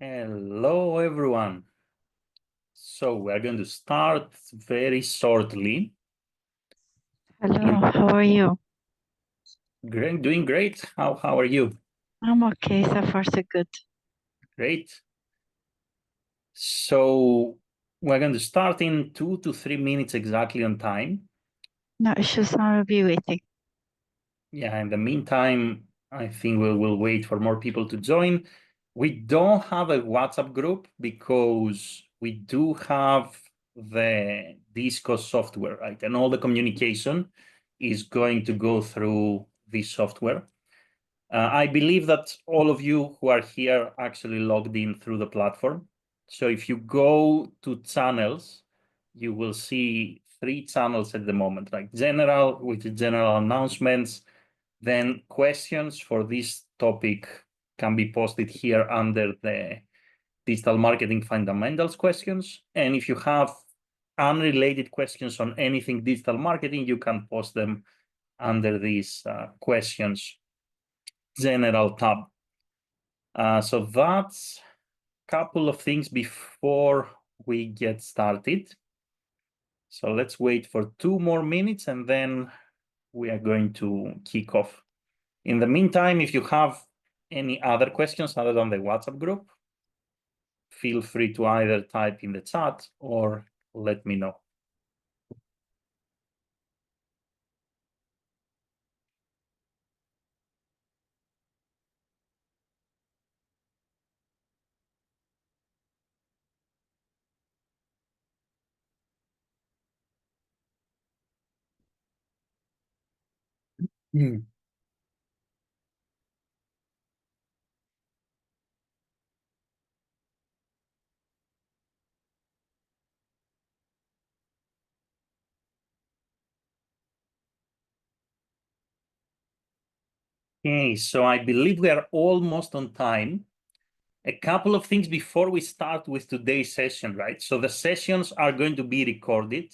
Hello, everyone. So we're going to start very shortly. Hello, how are you? Great, doing great. How are you? I'm okay, so far so good. Great. So we're going to start in 2 to 3 minutes exactly on time. No issues, I'll be waiting. Yeah, in the meantime, I think we'll wait for more people to join. We don't have a WhatsApp group because we do have the Disco software, right? And all the communication is going to go through this software. I believe that all of you who are here actually logged in through the platform. So if you go to channels, you will see 3 channels at the moment, like general, which is general announcements. Then questions for this topic can be posted here under the digital marketing fundamentals questions. And if you have unrelated questions on anything digital marketing, you can post them under these questions general tab. So that's a couple of things before we get started. So let's wait for 2 more minutes and then we are going to kick off. In the meantime, if you have any other questions other than the WhatsApp group, feel free to either type in the chat or let me know. Okay, so I believe we are almost on time. A couple of things before we start with today's session, right? So the sessions are going to be recorded.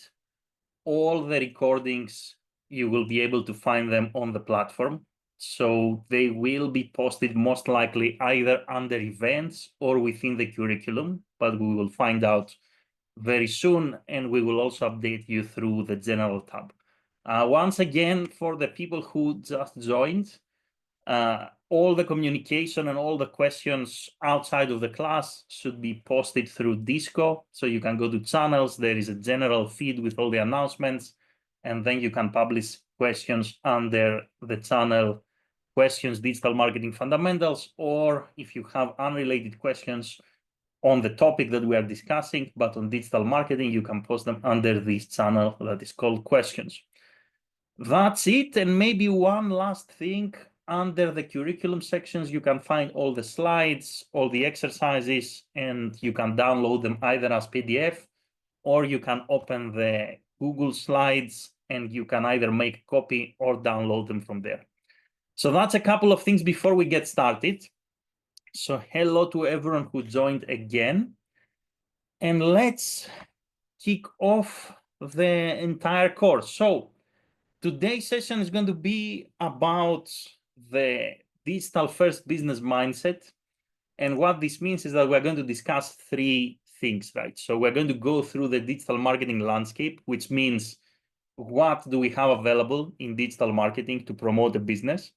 All the recordings, you will be able to find them on the platform. So they will be posted most likely either under events or within the curriculum, but we will find out very soon, and we will also update you through the general tab. Once again, for the people who just joined, all the communication and all the questions outside of the class should be posted through Disco. So you can go to channels, there is a general feed with all the announcements, and then you can publish questions under the channel questions, digital marketing fundamentals, or if you have unrelated questions on the topic that we are discussing, but on digital marketing, you can post them under this channel that is called questions. That's it. And maybe one last thing, under the curriculum sections, you can find all the slides, all the exercises, and you can download them either as PDF or you can open the Google Slides and you can either make a copy or download them from there. So that's a couple of things before we get started. So hello to everyone who joined again. And let's kick off the entire course. So today's session is going to be about the digital first business mindset. And what this means is that we're going to discuss 3 things, right? So we're going to go through the digital marketing landscape, which means what do we have available in digital marketing to promote a business?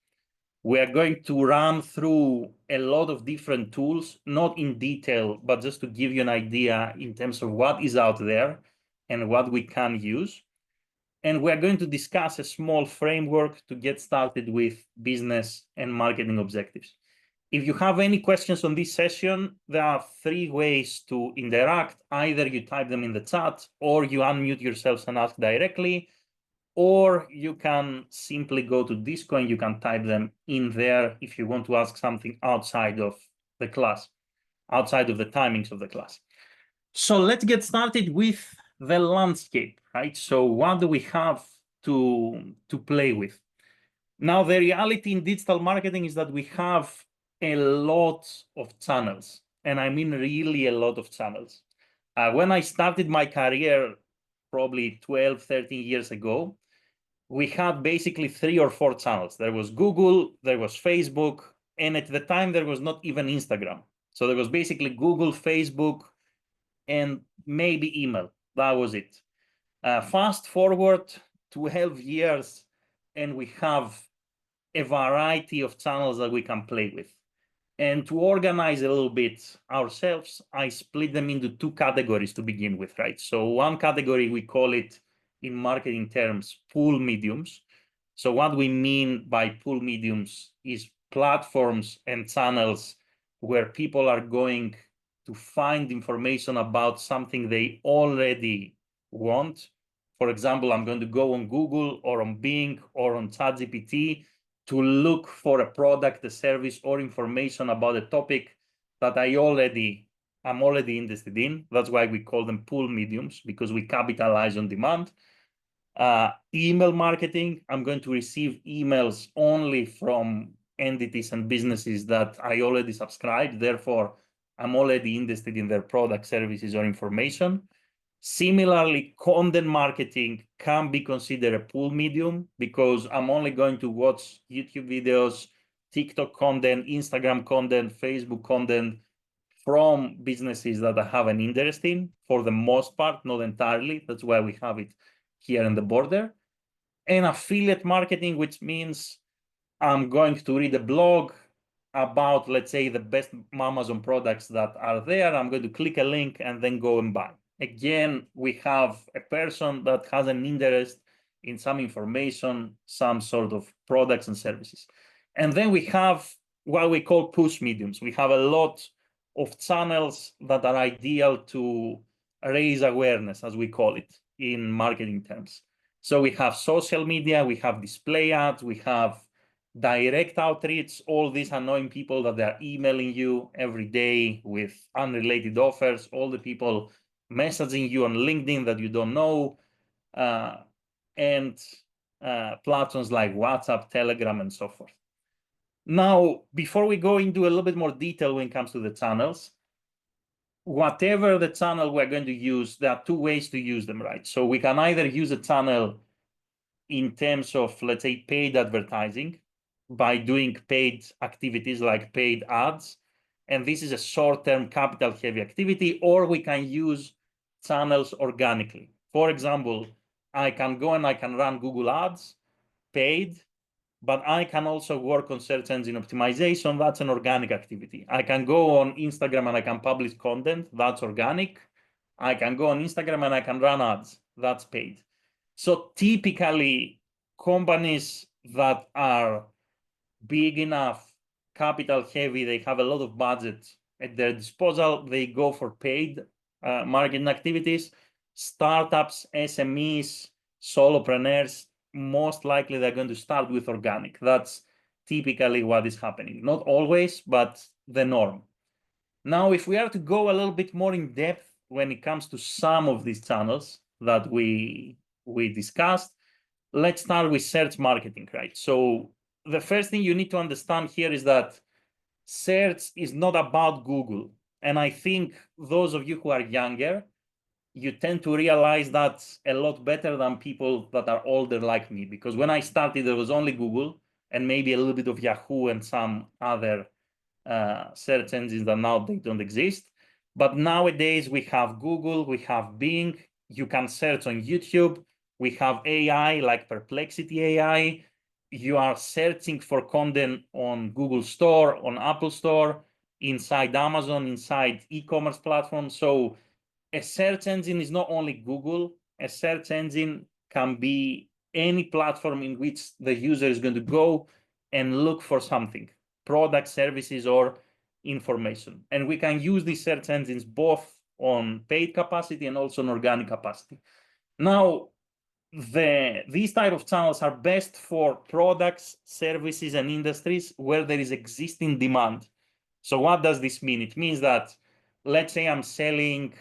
We are going to run through a lot of different tools, not in detail, but just to give you an idea in terms of what is out there and what we can use. And we're going to discuss a small framework to get started with business and marketing objectives. If you have any questions on this session, there are 3 ways to interact. Either you type them in the chat, or you unmute yourselves and ask directly, or you can simply go to Disco and you can type them in there if you want to ask something outside of the class, outside of the timings of the class. So let's get started with the landscape, right? So what do we have to play with? Now, the reality in digital marketing is that we have a lot of channels, and I mean really a lot of channels. When I started my career, probably 12, 13 years ago, we had basically 3 or 4 channels. There was Google, there was Facebook, and at the time there was not even Instagram. So there was basically Google, Facebook, and maybe email. That was it. Fast forward 12 years, and we have a variety of channels that we can play with. And to organize a little bit ourselves, I split them into two categories to begin with, right? So one category, we call it in marketing terms, pull mediums. So what we mean by pull mediums is platforms and channels where people are going to find information about something they already want. For example, I'm going to go on Google or on Bing or on ChatGPT to look for a product, a service, or information about a topic that I'm already interested in. That's why we call them pull mediums, because we capitalize on demand. Email marketing, I'm going to receive emails only from entities and businesses that I already subscribed. Therefore, I'm already interested in their product, services, or information. Similarly, content marketing can be considered a pull medium, because I'm only going to watch YouTube videos, TikTok content, Instagram content, Facebook content from businesses that I have an interest in, for the most part, not entirely. That's why we have it here in the border. And affiliate marketing, which means I'm going to read a blog about, let's say, the best Amazon products that are there. I'm going to click a link and then go and buy. Again, we have a person that has an interest in some information, some sort of products and services. And then we have what we call push mediums. We have a lot of channels that are ideal to raise awareness, as we call it in marketing terms. So we have social media, we have display ads, we have direct outreach, all these annoying people that they're emailing you every day with unrelated offers, all the people messaging you on LinkedIn that you don't know, and platforms like WhatsApp, Telegram, and so forth. Now, before we go into a little bit more detail when it comes to the channels, whatever the channel we're going to use, there are two ways to use them, right? So we can either use a channel in terms of, let's say, paid advertising by doing paid activities like paid ads. And this is a short-term capital-heavy activity, or we can use channels organically. For example, I can go and I can run Google Ads, paid, but I can also work on search engine optimization. That's an organic activity. I can go on Instagram and I can publish content. That's organic. I can go on Instagram and I can run ads. That's paid. So typically, companies that are big enough, capital heavy, they have a lot of budget at their disposal, they go for paid marketing activities. Startups, SMEs, solopreneurs, most likely they're going to start with organic. That's typically what is happening. Not always, but the norm. Now, if we are to go a little bit more in depth when it comes to some of these channels that we discussed, let's start with search marketing, right? So the first thing you need to understand here is that search is not about Google. And I think those of you who are younger, you tend to realize that a lot better than people that are older like me. Because when I started, there was only Google and maybe a little bit of Yahoo and some other search engines that now they don't exist. But nowadays we have Google, we have Bing, you can search on YouTube, we have AI like Perplexity AI, you are searching for content on Google Store, on Apple Store, inside Amazon, inside e-commerce platforms. So a search engine is not only Google, a search engine can be any platform in which the user is going to go and look for something, product, services, or information. And we can use these search engines both on paid capacity and also on organic capacity. Now, these type of channels are best for products, services, and industries where there is existing demand. So what does this mean? It means that, let's say I'm selling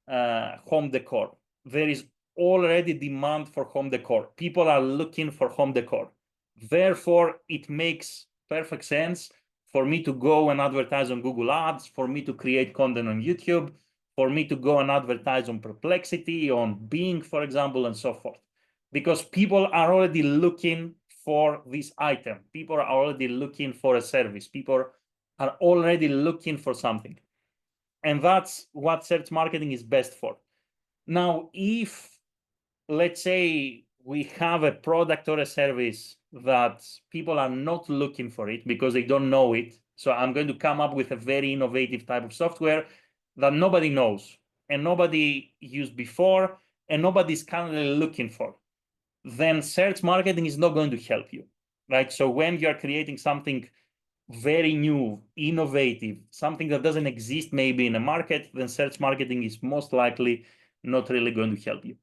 home decor. There is already demand for home decor. People are looking for home decor. Therefore, it makes perfect sense for me to go and advertise on Google Ads, for me to create content on YouTube, for me to go and advertise on Perplexity, on Bing, for example, and so forth. Because people are already looking for this item. People are already looking for a service. People are already looking for something. And that's what search marketing is best for. Now, if, let's say, we have a product or a service that people are not looking for it because they don't know it, so I'm going to come up with a very innovative type of software that nobody knows and nobody used before and nobody's currently looking for, then search marketing is not going to help you, right? So when you're creating something very new, innovative, something that doesn't exist maybe in a market, then search marketing is most likely not really going to help you.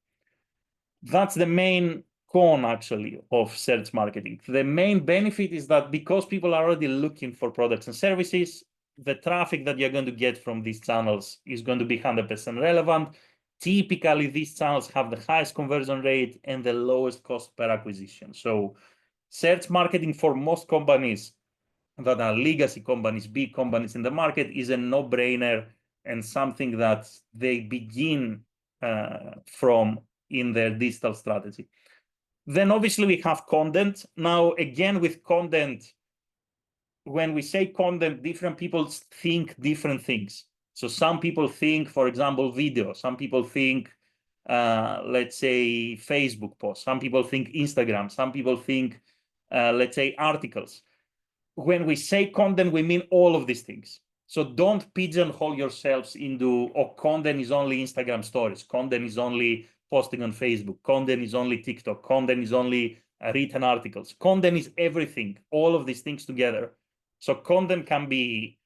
That's the main con, actually, of search marketing. The main benefit is that because people are already looking for products and services, the traffic that you're going to get from these channels is going to be 100% relevant. Typically, these channels have the highest conversion rate and the lowest cost per acquisition. So search marketing for most companies that are legacy companies, big companies in the market, is a no-brainer and something that they begin from in their digital strategy. Then obviously we have content. Now, again, with content, when we say content, different people think different things. So some people think, for example, video. Some people think, let's say, Facebook posts. Some people think Instagram. Some people think, let's say, articles. When we say content, we mean all of these things. So don't pigeonhole yourselves into, oh, content is only Instagram stories. Content is only posting on Facebook. Content is only TikTok. Content is only written articles. Content is everything, all of these things together. So content can be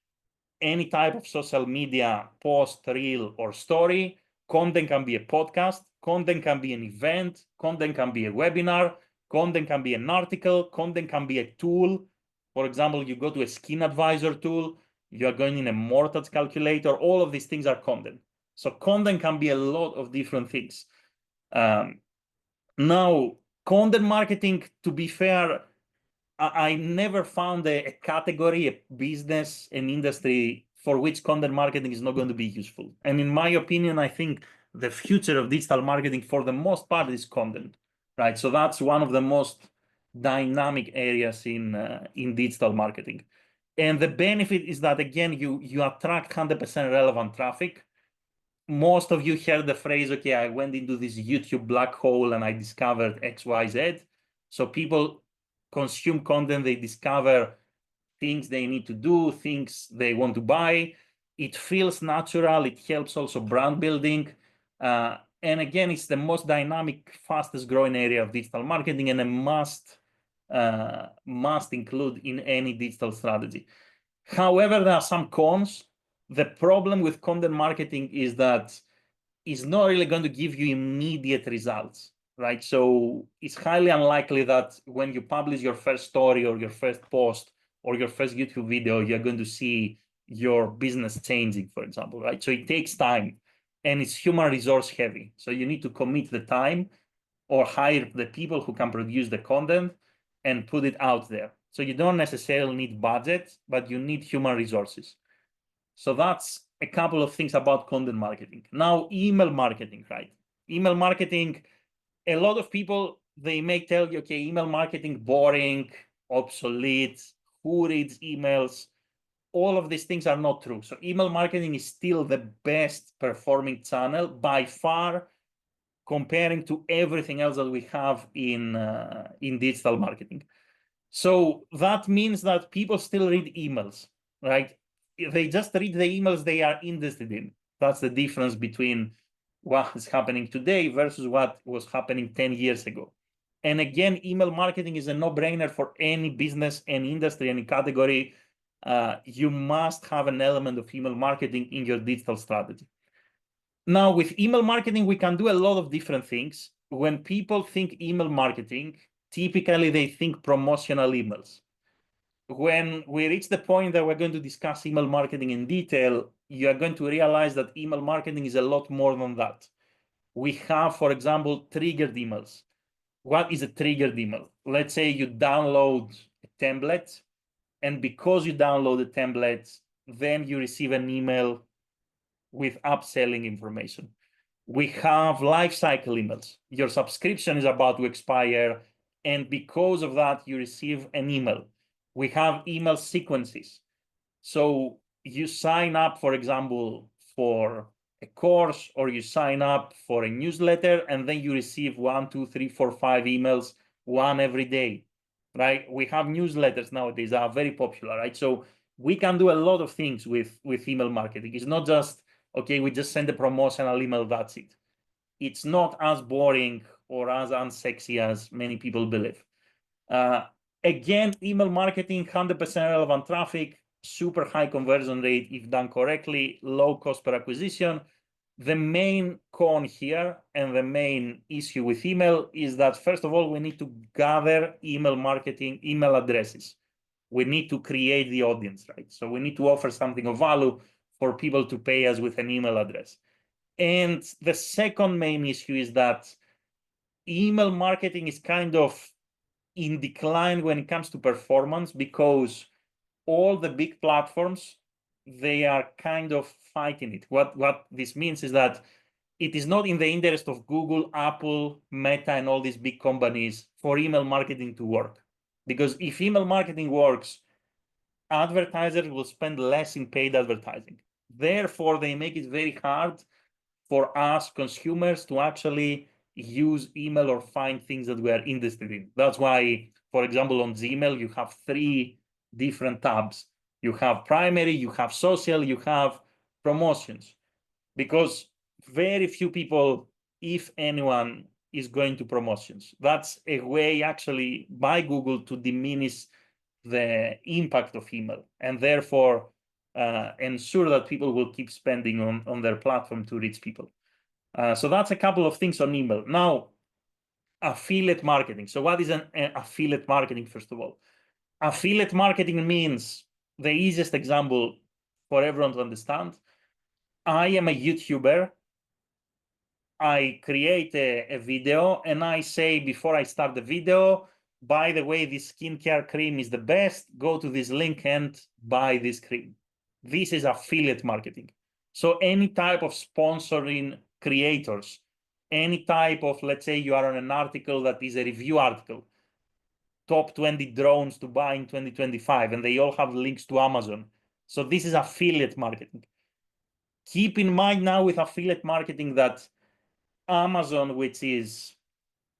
any type of social media post, reel, or story. Content can be a podcast. Content can be an event. Content can be a webinar. Content can be an article. Content can be a tool. For example, you go to a skin advisor tool, you are going in a mortgage calculator, all of these things are content. So content can be a lot of different things. Now, content marketing, to be fair, I never found a category, a business, an industry for which content marketing is not going to be useful. And in my opinion, I think the future of digital marketing for the most part is content, right? So that's one of the most dynamic areas in digital marketing. And the benefit is that, again, you attract 100% relevant traffic. Most of you heard the phrase, okay, I went into this YouTube black hole and I discovered XYZ. So people consume content, they discover things they need to do, things they want to buy. It feels natural. It helps also brand building. And again, it's the most dynamic, fastest growing area of digital marketing and a must include in any digital strategy. However, there are some cons. The problem with content marketing is that it's not really going to give you immediate results, right? So it's highly unlikely that when you publish your first story or your first post or your first YouTube video, you're going to see your business changing, for example, right? So it takes time and it's human resource heavy. So you need to commit the time or hire the people who can produce the content and put it out there. So you don't necessarily need budget, but you need human resources. So that's a couple of things about content marketing. Now, email marketing, right? Email marketing, a lot of people, they may tell you, okay, email marketing, boring, obsolete, who reads emails? All of these things are not true. So email marketing is still the best performing channel by far, comparing to everything else that we have in digital marketing. So that means that people still read emails, right? They just read the emails they are interested in. That's the difference between what is happening today versus what was happening 10 years ago. And again, email marketing is a no-brainer for any business, any industry, any category. You must have an element of email marketing in your digital strategy. Now, with email marketing, we can do a lot of different things. When people think email marketing, typically they think promotional emails. When we reach the point that we're going to discuss email marketing in detail, you are going to realize that email marketing is a lot more than that. We have, for example, triggered emails. What is a triggered email? Let's say you download a template, and because you download the template, then you receive an email with upselling information. We have lifecycle emails. Your subscription is about to expire, and because of that, you receive an email. We have email sequences. So you sign up, for example, for a course, or you sign up for a newsletter, and then you receive 1, 2, 3, 4, 5 emails, one every day, right? We have newsletters nowadays that are very popular, right? So we can do a lot of things with email marketing. It's not just, okay, we just send a promotional email, that's it. It's not as boring or as unsexy as many people believe. Again, email marketing, 100% relevant traffic, super high conversion rate if done correctly, low cost per acquisition. The main con here and the main issue with email is that, first of all, we need to gather email marketing, email addresses. We need to create the audience, right? So we need to offer something of value for people to pay us with an email address. And the second main issue is that email marketing is kind of in decline when it comes to performance, because all the big platforms, they are kind of fighting it. What this means is that it is not in the interest of Google, Apple, Meta, and all these big companies for email marketing to work. Because if email marketing works, advertisers will spend less in paid advertising. Therefore, they make it very hard for us consumers to actually use email or find things that we are interested in. That's why, for example, on Gmail, you have 3 different tabs. You have primary, you have social, you have promotions, because very few people, if anyone, is going to promotions. That's a way actually by Google to diminish the impact of email, and therefore ensure that people will keep spending on their platform to reach people. So that's a couple of things on email. Now, affiliate marketing. So what is an affiliate marketing, first of all? Affiliate marketing means, the easiest example for everyone to understand, I am a YouTuber. I create a video and I say before I start the video, by the way, this skincare cream is the best. Go to this link and buy this cream. This is affiliate marketing. So any type of sponsoring creators, any type of, let's say you are on an article that is a review article, top 20 drones to buy in 2025, and they all have links to Amazon. So this is affiliate marketing. Keep in mind now with affiliate marketing that Amazon, which is,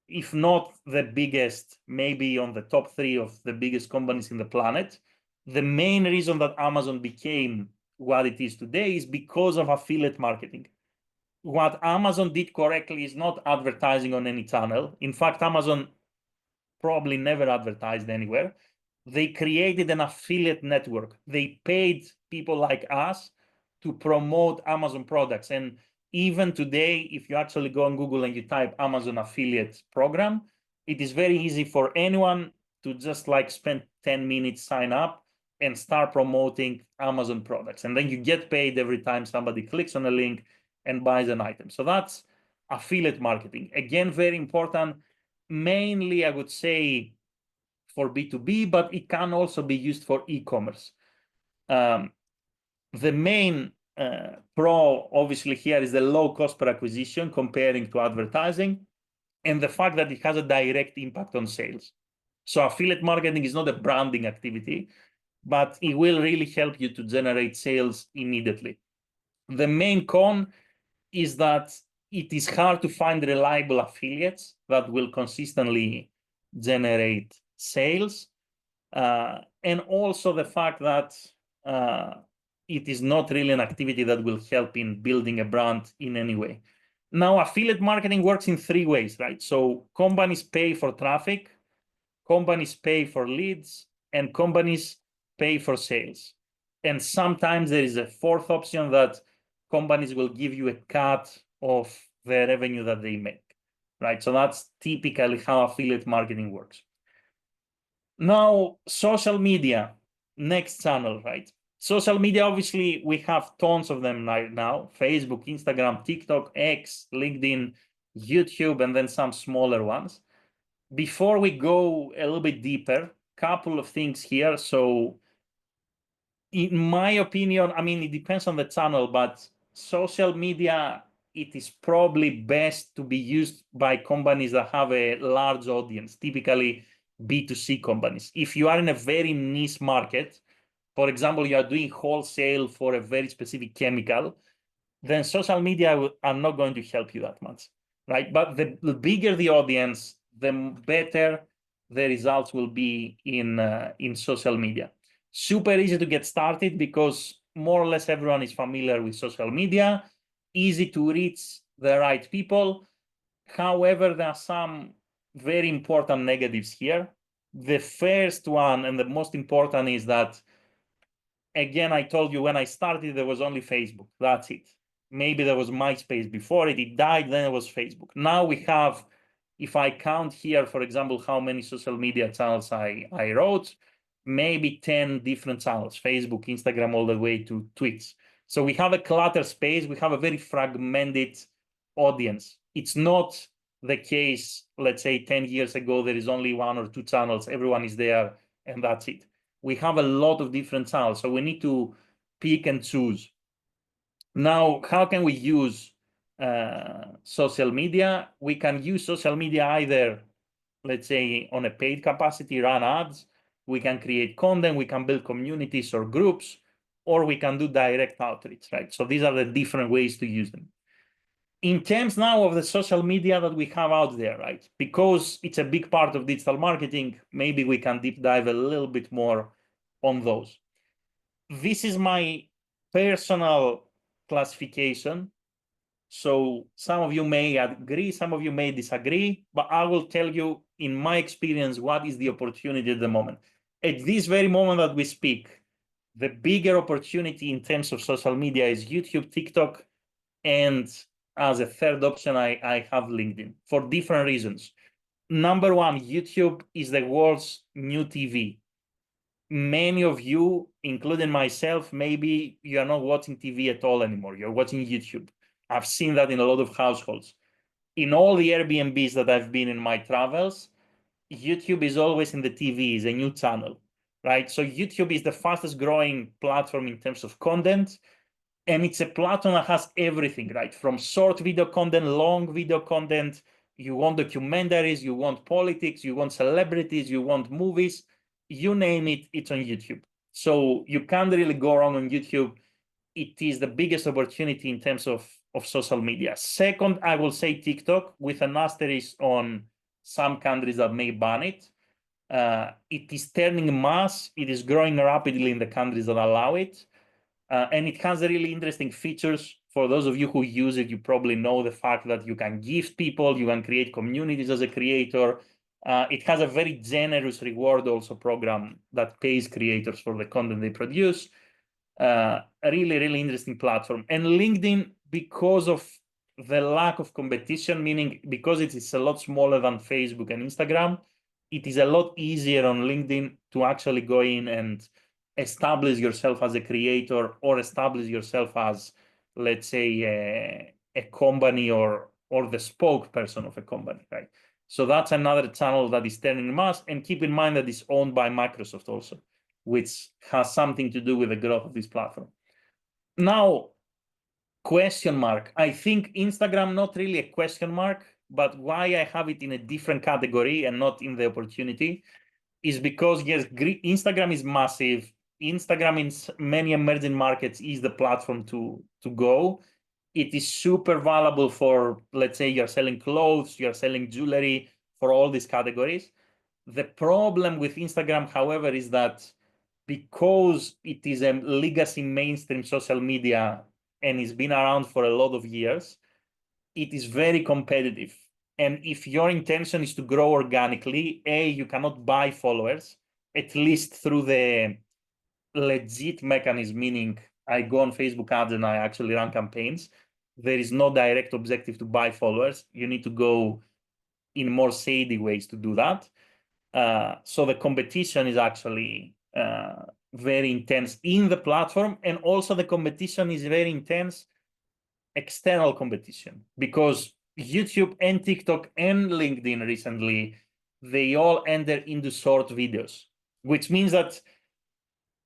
if not the biggest, maybe on the top 3 of the biggest companies in the planet, the main reason that Amazon became what it is today is because of affiliate marketing. What Amazon did correctly is not advertising on any channel. In fact, Amazon probably never advertised anywhere. They created an affiliate network. They paid people like us to promote Amazon products. And even today, if you actually go on Google and you type Amazon affiliate program, it is very easy for anyone to just like spend 10 minutes, sign up, and start promoting Amazon products. And then you get paid every time somebody clicks on a link and buys an item. So that's affiliate marketing. Again, very important, mainly I would say for B2B, but it can also be used for e-commerce. The main pro, obviously, here is the low cost per acquisition comparing to advertising, and the fact that it has a direct impact on sales. So affiliate marketing is not a branding activity, but it will really help you to generate sales immediately. The main con is that it is hard to find reliable affiliates that will consistently generate sales. And also the fact that it is not really an activity that will help in building a brand in any way. Now, affiliate marketing works in 3 ways, right? So companies pay for traffic, companies pay for leads, and companies pay for sales. And sometimes there is a 4th option that companies will give you a cut of the revenue that they make, right? So that's typically how affiliate marketing works. Now, social media, next channel, right? Social media, obviously, we have tons of them right now: Facebook, Instagram, TikTok, X, LinkedIn, YouTube, and then some smaller ones. Before we go a little bit deeper, couple of things here. So in my opinion, I mean, it depends on the channel, but social media, it is probably best to be used by companies that have a large audience, typically B2C companies. If you are in a very niche market, for example, you are doing wholesale for a very specific chemical, then social media are not going to help you that much, right? But the bigger the audience, the better the results will be in social media. Super easy to get started because more or less everyone is familiar with social media, easy to reach the right people. However, there are some very important negatives here. The first one and the most important is that, again, I told you when I started, there was only Facebook. That's it. Maybe there was MySpace before it. It died, then it was Facebook. Now we have, if I count here, for example, how many social media channels I wrote, maybe 10 different channels, Facebook, Instagram, all the way to Twitch. So we have a cluttered space. We have a very fragmented audience. It's not the case, let's say 10 years ago, there is only 1 or 2 channels. Everyone is there and that's it. We have a lot of different channels, so we need to pick and choose. Now, how can we use social media? We can use social media either, let's say, on a paid capacity, run ads. We can create content, we can build communities or groups, or we can do direct outreach, right? So these are the different ways to use them. In terms now of the social media that we have out there, right? Because it's a big part of digital marketing, maybe we can deep dive a little bit more on those. This is my personal classification. So some of you may agree, some of you may disagree, but I will tell you in my experience, what is the opportunity at the moment. At this very moment that we speak, the bigger opportunity in terms of social media is YouTube, TikTok, and as a third option, I have LinkedIn for different reasons. Number one, YouTube is the world's new TV. Many of you, including myself, maybe you are not watching TV at all anymore. You're watching YouTube. I've seen that in a lot of households. In all the Airbnbs that I've been in my travels, YouTube is always in the TV, is a new channel, right? So YouTube is the fastest growing platform in terms of content. And it's a platform that has everything, right? From short video content, long video content. You want documentaries, you want politics, you want celebrities, you want movies, you name it, it's on YouTube. So you can't really go wrong on YouTube. It is the biggest opportunity in terms of social media. Second, I will say TikTok with an asterisk on some countries that may ban it. It is turning mass. It is growing rapidly in the countries that allow it. And it has really interesting features. For those of you who use it, you probably know the fact that you can gift people, you can create communities as a creator. It has a very generous reward also program that pays creators for the content they produce. A really, really interesting platform. And LinkedIn, because of the lack of competition, meaning because it is a lot smaller than Facebook and Instagram, it is a lot easier on LinkedIn to actually go in and establish yourself as a creator or establish yourself as, let's say, a company or the spokesperson of a company, right? So that's another channel that is turning mass. And keep in mind that it's owned by Microsoft also, which has something to do with the growth of this platform. Now, question mark. I think Instagram, not really a question mark, but why I have it in a different category and not in the opportunity is because, yes, Instagram is massive. Instagram in many emerging markets is the platform to go. It is super valuable for, let's say, you're selling clothes, you're selling jewelry, for all these categories. The problem with Instagram, however, is that because it is a legacy mainstream social media and it's been around for a lot of years, it is very competitive. And if your intention is to grow organically, you cannot buy followers, at least through the legit mechanism, meaning I go on Facebook ads and I actually run campaigns. There is no direct objective to buy followers. You need to go in more shady ways to do that. So the competition is actually very intense in the platform, and also the competition is very intense external competition, because YouTube and TikTok and LinkedIn recently, they all enter into short videos, which means that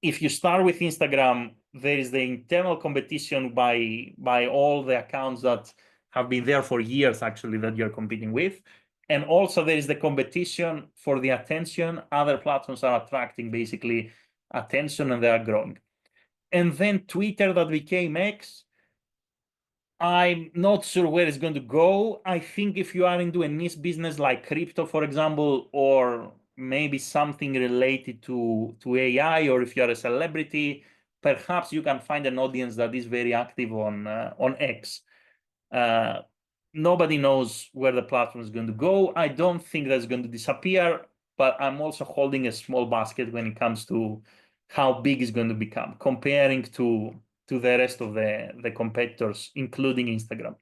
if you start with Instagram, there is the internal competition by all the accounts that have been there for years, actually, that you're competing with. And also there is the competition for the attention other platforms are attracting, basically attention and they are growing. And then Twitter that became X, I'm not sure where it's going to go. I think if you are into a niche business like crypto, for example, or maybe something related to AI, or if you are a celebrity, perhaps you can find an audience that is very active on X. Nobody knows where the platform is going to go. I don't think that's going to disappear, but I'm also holding a small basket when it comes to how big it's going to become, comparing to the rest of the competitors, including Instagram.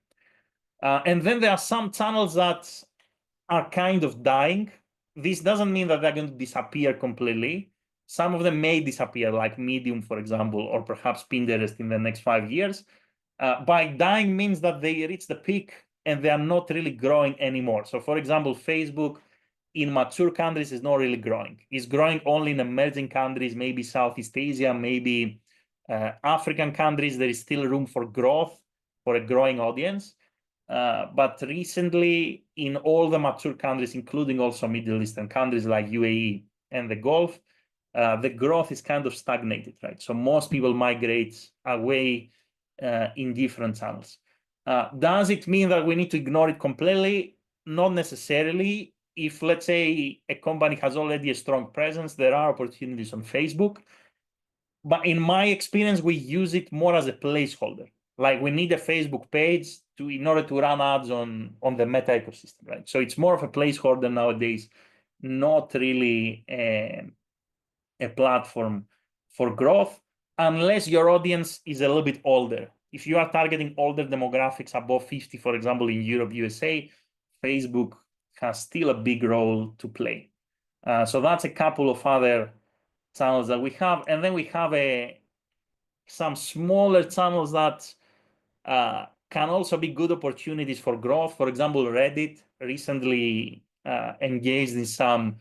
And then there are some channels that are kind of dying. This doesn't mean that they're going to disappear completely. Some of them may disappear, like Medium, for example, or perhaps Pinterest in the next 5 years. By dying means that they reach the peak and they are not really growing anymore. So, for example, Facebook in mature countries is not really growing. It's growing only in emerging countries, maybe Southeast Asia, maybe African countries. There is still room for growth, for a growing audience. But recently, in all the mature countries, including also Middle Eastern countries like UAE and the Gulf, the growth is kind of stagnated, right? So most people migrate away in different channels. Does it mean that we need to ignore it completely? Not necessarily. If, let's say, a company has already a strong presence, there are opportunities on Facebook. But in my experience, we use it more as a placeholder. Like we need a Facebook page in order to run ads on the Meta ecosystem, right? So it's more of a placeholder nowadays, not really a platform for growth, unless your audience is a little bit older. If you are targeting older demographics above 50, for example, in Europe, USA, Facebook has still a big role to play. So that's a couple of other channels that we have. And then we have some smaller channels that can also be good opportunities for growth. For example, Reddit recently engaged in some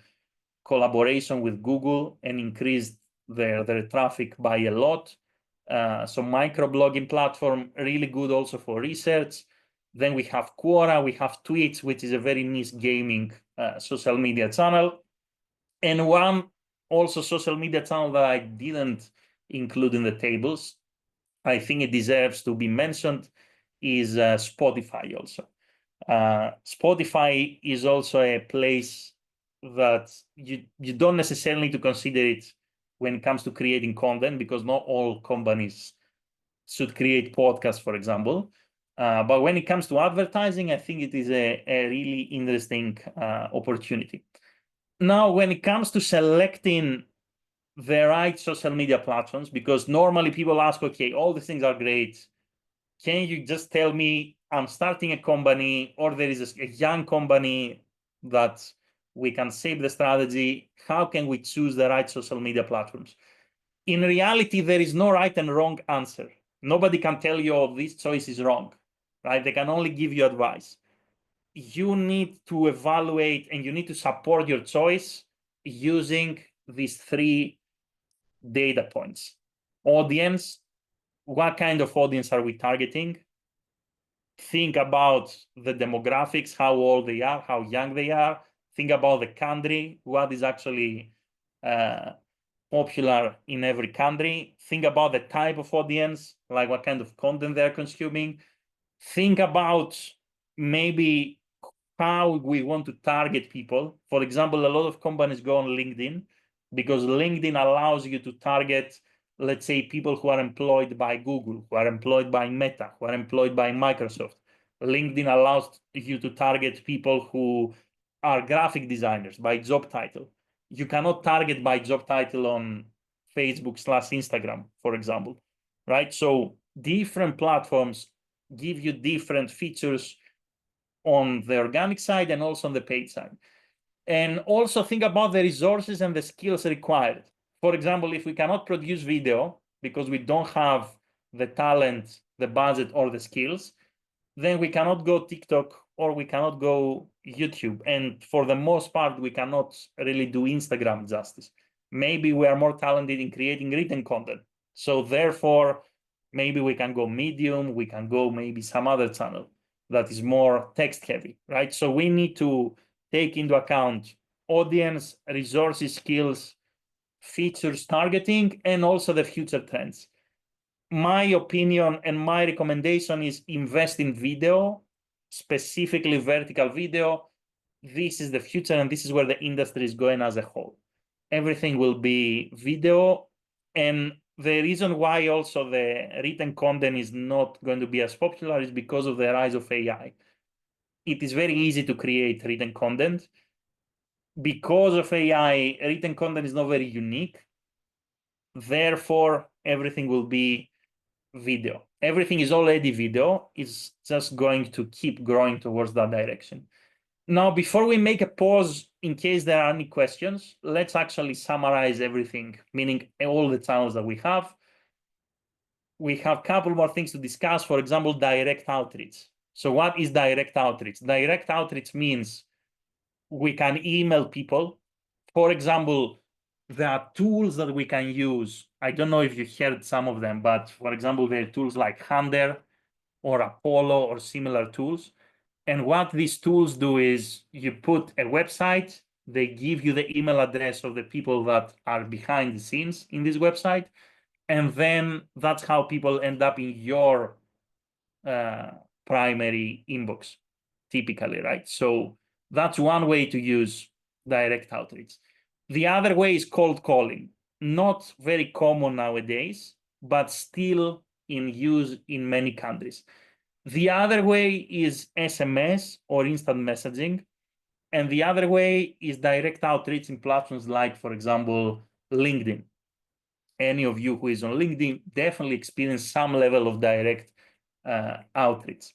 collaboration with Google and increased their traffic by a lot. So microblogging platform, really good also for research. Then we have Quora, we have Twitch, which is a very niche gaming social media channel. And one also social media channel that I didn't include in the tables, I think it deserves to be mentioned, is Spotify also. Spotify is also a place that you don't necessarily need to consider it when it comes to creating content, because not all companies should create podcasts, for example. But when it comes to advertising, I think it is a really interesting opportunity. Now, when it comes to selecting the right social media platforms, because normally people ask, okay, all these things are great. Can you just tell me I'm starting a company, or there is a young company that we can save the strategy? How can we choose the right social media platforms? In reality, there is no right and wrong answer. Nobody can tell you, oh, this choice is wrong, right? They can only give you advice. You need to evaluate and you need to support your choice using these 3 data points. Audience, what kind of audience are we targeting? Think about the demographics, how old they are, how young they are. Think about the country, what is actually popular in every country. Think about the type of audience, like what kind of content they're consuming. Think about maybe how we want to target people. For example, a lot of companies go on LinkedIn because LinkedIn allows you to target, let's say, people who are employed by Google, who are employed by Meta, who are employed by Microsoft. LinkedIn allows you to target people who are graphic designers by job title. You cannot target by job title on Facebook/Instagram, for example, right? So different platforms give you different features on the organic side and also on the paid side. And also think about the resources and the skills required. For example, if we cannot produce video because we don't have the talent, the budget, or the skills, then we cannot go TikTok or we cannot go YouTube. And for the most part, we cannot really do Instagram justice. Maybe we are more talented in creating written content. So therefore, maybe we can go Medium, we can go maybe some other channel that is more text heavy, right? So we need to take into account audience, resources, skills, features targeting, and also the future trends. My opinion and my recommendation is invest in video, specifically vertical video. This is the future, and this is where the industry is going as a whole. Everything will be video, and the reason why also the written content is not going to be as popular is because of the rise of AI. It is very easy to create written content. Because of AI, written content is not very unique. Therefore, everything will be video. Everything is already video. It's just going to keep growing towards that direction. Now, before we make a pause, in case there are any questions, let's actually summarize everything, meaning all the channels that we have. We have a couple more things to discuss. For example, direct outreach. So what is direct outreach? Direct outreach means we can email people. For example, there are tools that we can use. I don't know if you heard some of them, but for example, there are tools like Hunter or Apollo or similar tools. And what these tools do is you put a website, they give you the email address of the people that are behind the scenes in this website. And then that's how people end up in your primary inbox, typically, right? So that's one way to use direct outreach. The other way is cold calling. Not very common nowadays, but still in use in many countries. The other way is SMS or instant messaging. And the other way is direct outreach in platforms like, for example, LinkedIn. Any of you who is on LinkedIn definitely experience some level of direct outreach.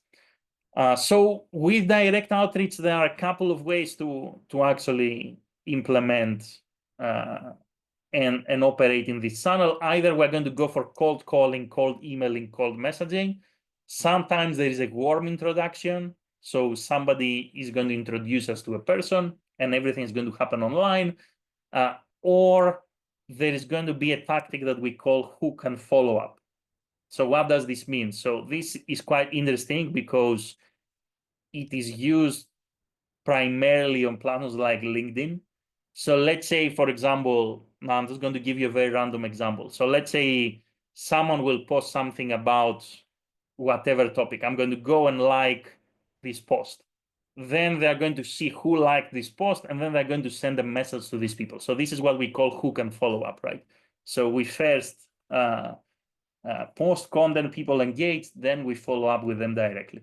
So with direct outreach, there are a couple of ways to actually implement and operate in this channel. Either we're going to go for cold calling, cold emailing, cold messaging. Sometimes there is a warm introduction. So somebody is going to introduce us to a person and everything is going to happen online. Or there is going to be a tactic that we call hook and follow up. So what does this mean? So this is quite interesting because it is used primarily on platforms like LinkedIn. So let's say, for example, now I'm just going to give you a very random example. So let's say someone will post something about whatever topic. I'm going to go and like this post. Then they're going to see who liked this post, and then they're going to send a message to these people. So this is what we call hook and follow up, right? So we first post content, people engage, then we follow up with them directly.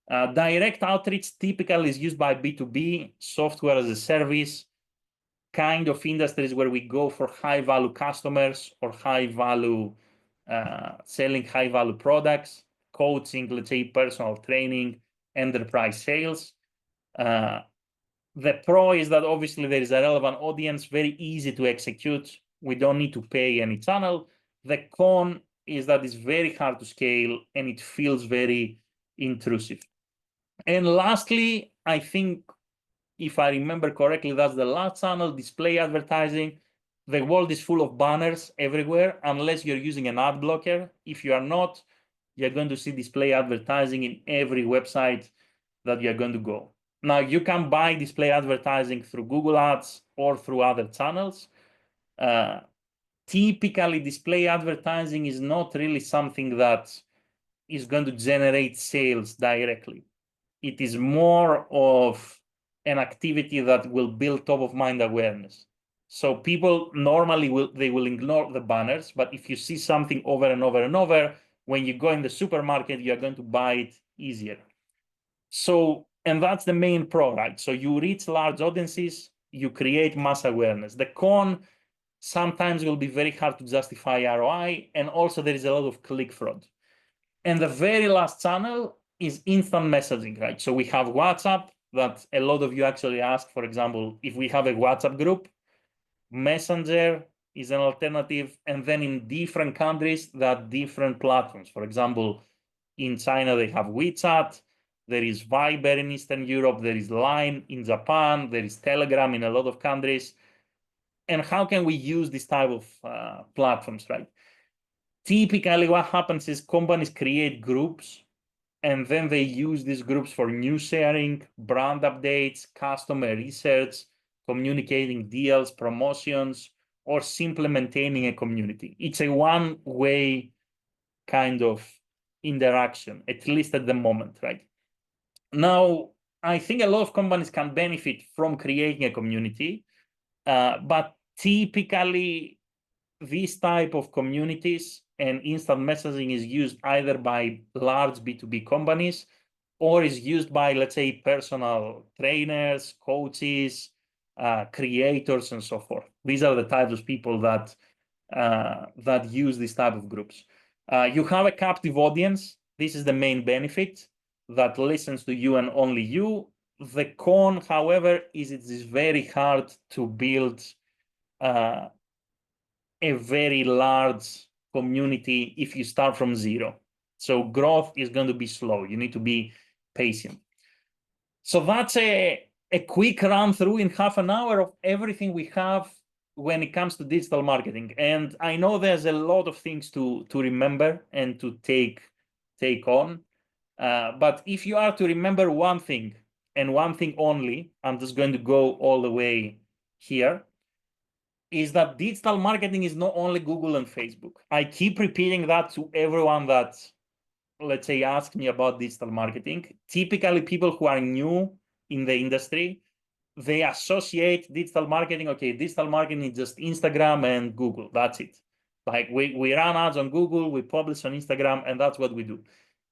Direct outreach typically is used by B2B, software as a service, kind of industries where we go for high value customers or high value, selling high value products, coaching, let's say personal training, enterprise sales. The pro is that obviously there is a relevant audience, very easy to execute. We don't need to pay any channel. The con is that it's very hard to scale and it feels very intrusive. And lastly, I think, if I remember correctly, that's the last channel, display advertising. The world is full of banners everywhere, unless you're using an ad blocker. If you are not, you're going to see display advertising in every website that you're going to go. Now, you can buy display advertising through Google Ads or through other channels. Typically, display advertising is not really something that is going to generate sales directly. It is more of an activity that will build top of mind awareness. So people normally will ignore the banners, but if you see something over and over and over, when you go in the supermarket, you're going to buy it easier. So, and that's the main pro, right? So you reach large audiences, you create mass awareness. The con sometimes will be very hard to justify ROI, and also there is a lot of click fraud. And the very last channel is instant messaging, right? So we have WhatsApp that a lot of you actually ask, for example, if we have a WhatsApp group, Messenger is an alternative. And then in different countries, there are different platforms. For example, in China, they have WeChat. There is Viber in Eastern Europe. There is Line in Japan. There is Telegram in a lot of countries. And how can we use this type of platforms, right? Typically, what happens is companies create groups, and then they use these groups for news sharing, brand updates, customer research, communicating deals, promotions, or simply maintaining a community. It's a one-way kind of interaction, at least at the moment, right? Now, I think a lot of companies can benefit from creating a community, but typically this type of communities and instant messaging is used either by large B2B companies or is used by, let's say, personal trainers, coaches, creators, and so forth. These are the types of people that use this type of groups. You have a captive audience. This is the main benefit, that listens to you and only you. The con, however, is it is very hard to build a very large community if you start from zero. So growth is going to be slow. You need to be patient. So that's a quick run through in half an hour of everything we have when it comes to digital marketing. And I know there's a lot of things to remember and to take on. But if you are to remember one thing and one thing only, I'm just going to go all the way here, is that digital marketing is not only Google and Facebook. I keep repeating that to everyone that, let's say, ask me about digital marketing. Typically, people who are new in the industry, they associate digital marketing, okay, digital marketing is just Instagram and Google, that's it. Like we run ads on Google, we publish on Instagram, and that's what we do.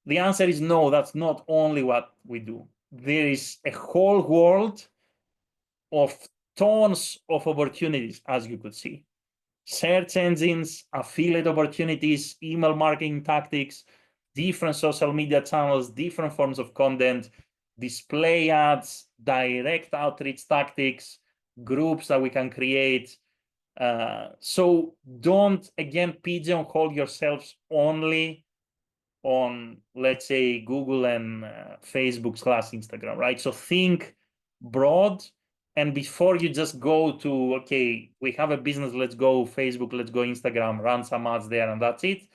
The answer is no, that's not only what we do. There is a whole world of tons of opportunities, as you could see. Search engines, affiliate opportunities, email marketing tactics, different social media channels, different forms of content, display ads, direct outreach tactics, groups that we can create. So don't, again, pigeonhole yourselves only on, let's say, Google and Facebook/Instagram, right? So think broad. And before you just go to, okay, we have a business, let's go Facebook, let's go Instagram, run some ads there, and that's it.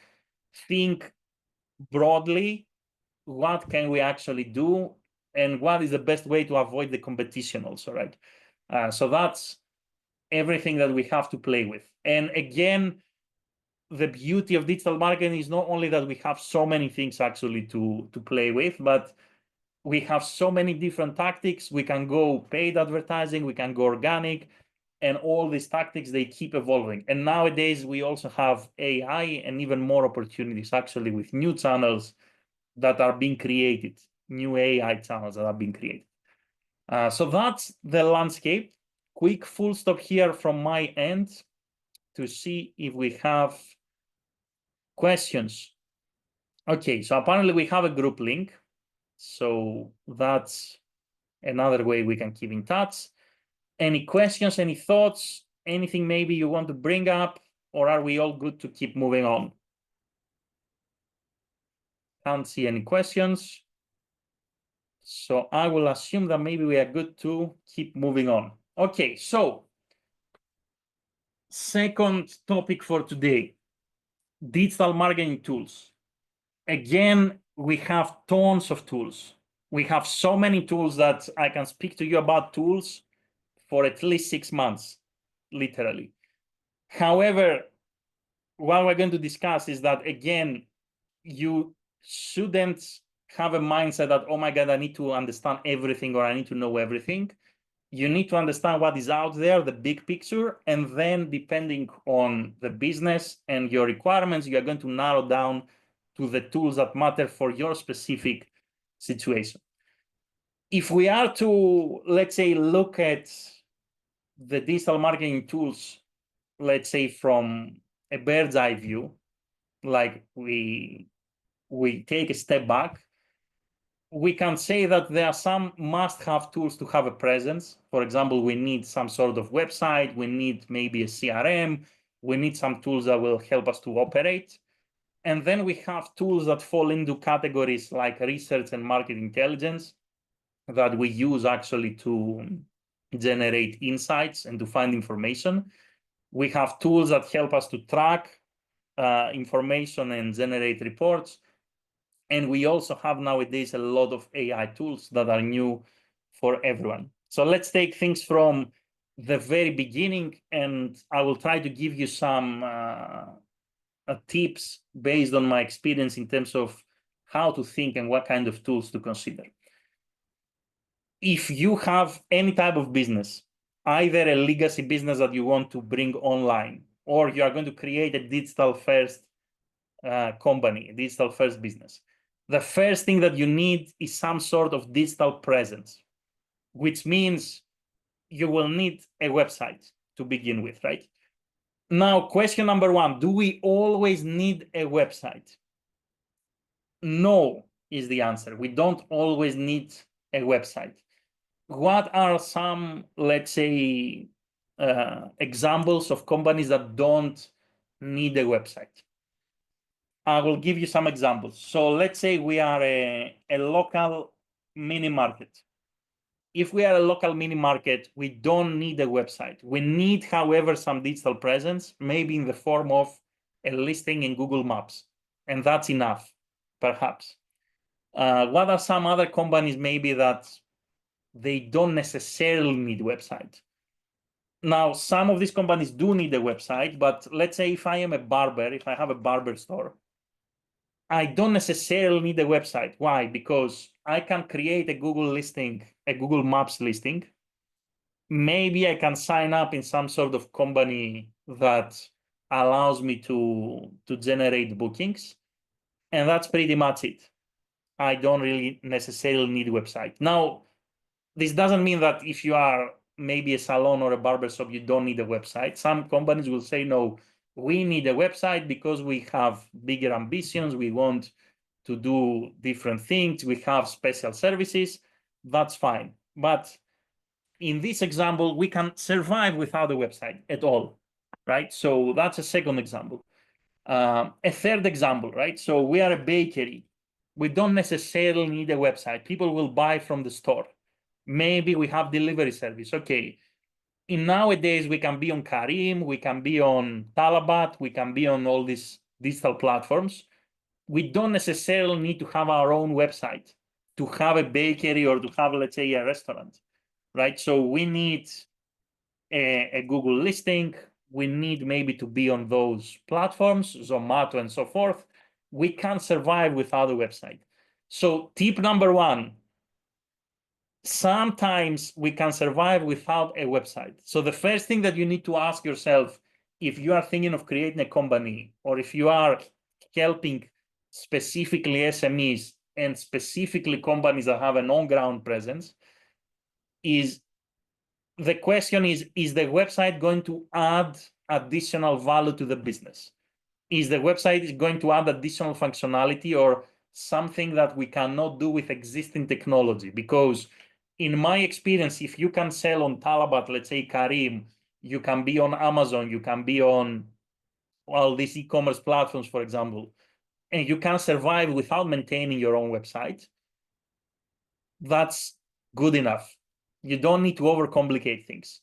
Think broadly, what can we actually do? And what is the best way to avoid the competition also, right? So that's everything that we have to play with. And again, the beauty of digital marketing is not only that we have so many things actually to play with, but we have so many different tactics. We can go paid advertising, we can go organic, and all these tactics, they keep evolving. And nowadays, we also have AI and even more opportunities actually with new channels that are being created, new AI channels that are being created. So that's the landscape. Quick full stop here from my end to see if we have questions. Okay, so apparently we have a group link. So that's another way we can keep in touch. Any questions, any thoughts, anything maybe you want to bring up, or are we all good to keep moving on? Can't see any questions. So I will assume that maybe we are good to keep moving on. Okay, so second topic for today, digital marketing tools. Again, we have tons of tools. We have so many tools that I can speak to you about tools for at least 6 months, literally. However, what we're going to discuss is that, again, you shouldn't have a mindset that, oh my God, I need to understand everything or I need to know everything. You need to understand what is out there, the big picture, and then depending on the business and your requirements, you are going to narrow down to the tools that matter for your specific situation. If we are to, let's say, look at the digital marketing tools, let's say from a bird's eye view, like we take a step back, we can say that there are some must-have tools to have a presence. For example, we need some sort of website, we need maybe a CRM, we need some tools that will help us to operate. And then we have tools that fall into categories like research and market intelligence that we use actually to generate insights and to find information. We have tools that help us to track information and generate reports. And we also have nowadays a lot of AI tools that are new for everyone. So let's take things from the very beginning, and I will try to give you some tips based on my experience in terms of how to think and what kind of tools to consider. If you have any type of business, either a legacy business that you want to bring online, or you are going to create a digital first company, a digital first business, the first thing that you need is some sort of digital presence, which means you will need a website to begin with, right? Now, question number one, do we always need a website? No is the answer. We don't always need a website. What are some, let's say, examples of companies that don't need a website? I will give you some examples. So let's say we are a local mini market. If we are a local mini market, we don't need a website. We need, however, some digital presence, maybe in the form of a listing in Google Maps. And that's enough, perhaps. What are some other companies maybe that they don't necessarily need a website? Now, some of these companies do need a website, but let's say if I am a barber, if I have a barber store, I don't necessarily need a website. Why? Because I can create a Google listing, a Google Maps listing. Maybe I can sign up in some sort of company that allows me to generate bookings. And that's pretty much it. I don't really necessarily need a website. Now, this doesn't mean that if you are maybe a salon or a barbershop, you don't need a website. Some companies will say, no, we need a website because we have bigger ambitions. We want to do different things. We have special services. That's fine. But in this example, we can survive without a website at all, right? So that's a second example. A third example, right? So we are a bakery. We don't necessarily need a website. People will buy from the store. Maybe we have delivery service. Okay. In nowadays, we can be on Careem, we can be on Talabat, we can be on all these digital platforms. We don't necessarily need to have our own website to have a bakery or to have, let's say, a restaurant, right? So we need a Google listing. We need maybe to be on those platforms, Zomato and so forth. We can't survive without a website. So tip number one, sometimes we can survive without a website. So the first thing that you need to ask yourself, if you are thinking of creating a company, or if you are helping specifically SMEs and specifically companies that have an on-ground presence, is the question is the website going to add additional value to the business? Is the website going to add additional functionality or something that we cannot do with existing technology? Because in my experience, if you can sell on Talabat, let's say Careem, you can be on Amazon, you can be on all these e-commerce platforms, for example, and you can survive without maintaining your own website, that's good enough. You don't need to overcomplicate things.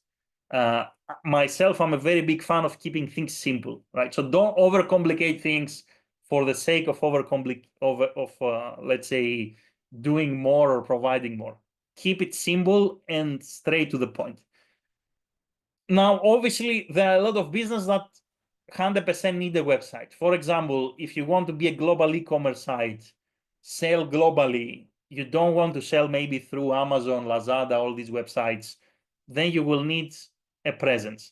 Myself, I'm a very big fan of keeping things simple, right? So don't overcomplicate things for the sake of let's say, doing more or providing more. Keep it simple and straight to the point. Now, obviously, there are a lot of businesses that 100% need a website. For example, if you want to be a global e-commerce site, sell globally, you don't want to sell maybe through Amazon, Lazada, all these websites, then you will need a presence.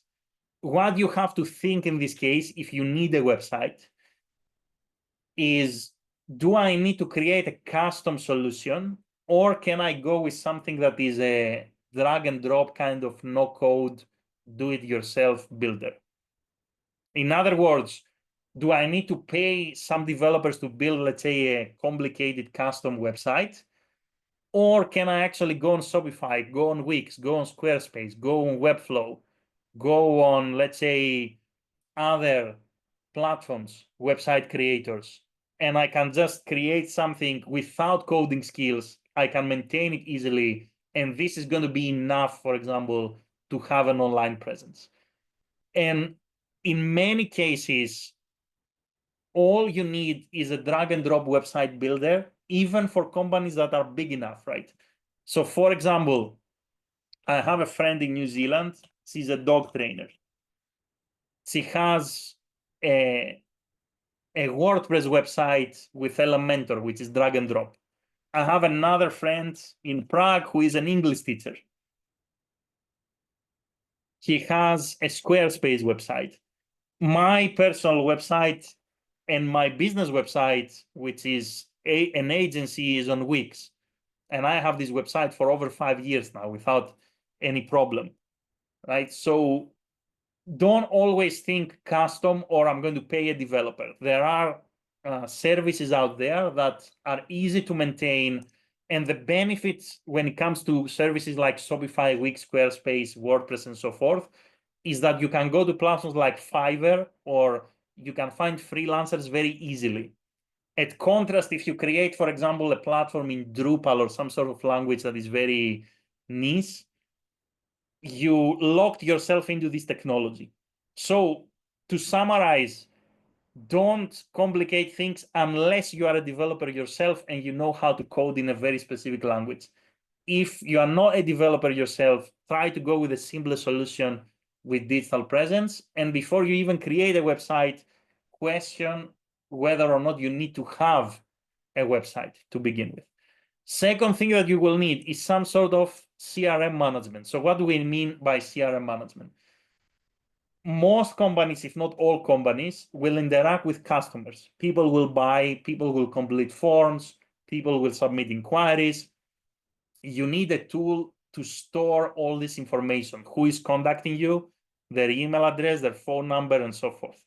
What you have to think in this case, if you need a website, is, do I need to create a custom solution, or can I go with something that is a drag and drop kind of no code, do it yourself builder? In other words, do I need to pay some developers to build, let's say, a complicated custom website? Or can I actually go on Shopify, go on Wix, go on Squarespace, go on Webflow, go on, let's say, other platforms, website creators, and I can just create something without coding skills. I can maintain it easily, and this is going to be enough, for example, to have an online presence. And in many cases, all you need is a drag and drop website builder, even for companies that are big enough, right? So for example, I have a friend in New Zealand She's a dog trainer. She has a WordPress website with Elementor, which is drag and drop. I have another friend in Prague who is an English teacher. He has a Squarespace website. My personal website and my business website, which is an agency, is on Wix. And I have this website for over 5 years now without any problem, right? So don't always think custom or I'm going to pay a developer. There are services out there that are easy to maintain. And the benefits when it comes to services like Shopify, Wix, Squarespace, WordPress, and so forth, is that you can go to platforms like Fiverr or you can find freelancers very easily. At contrast, if you create, for example, a platform in Drupal or some sort of language that is very niche, you locked yourself into this technology. So to summarize, don't complicate things unless you are a developer yourself and you know how to code in a very specific language. If you are not a developer yourself, try to go with a simpler solution with digital presence. And before you even create a website, question whether or not you need to have a website to begin with. Second thing that you will need is some sort of CRM management. So what do we mean by CRM management? Most companies, if not all companies, will interact with customers. People will buy, people will complete forms, people will submit inquiries. You need a tool to store all this information. Who is contacting you, their email address, their phone number, and so forth.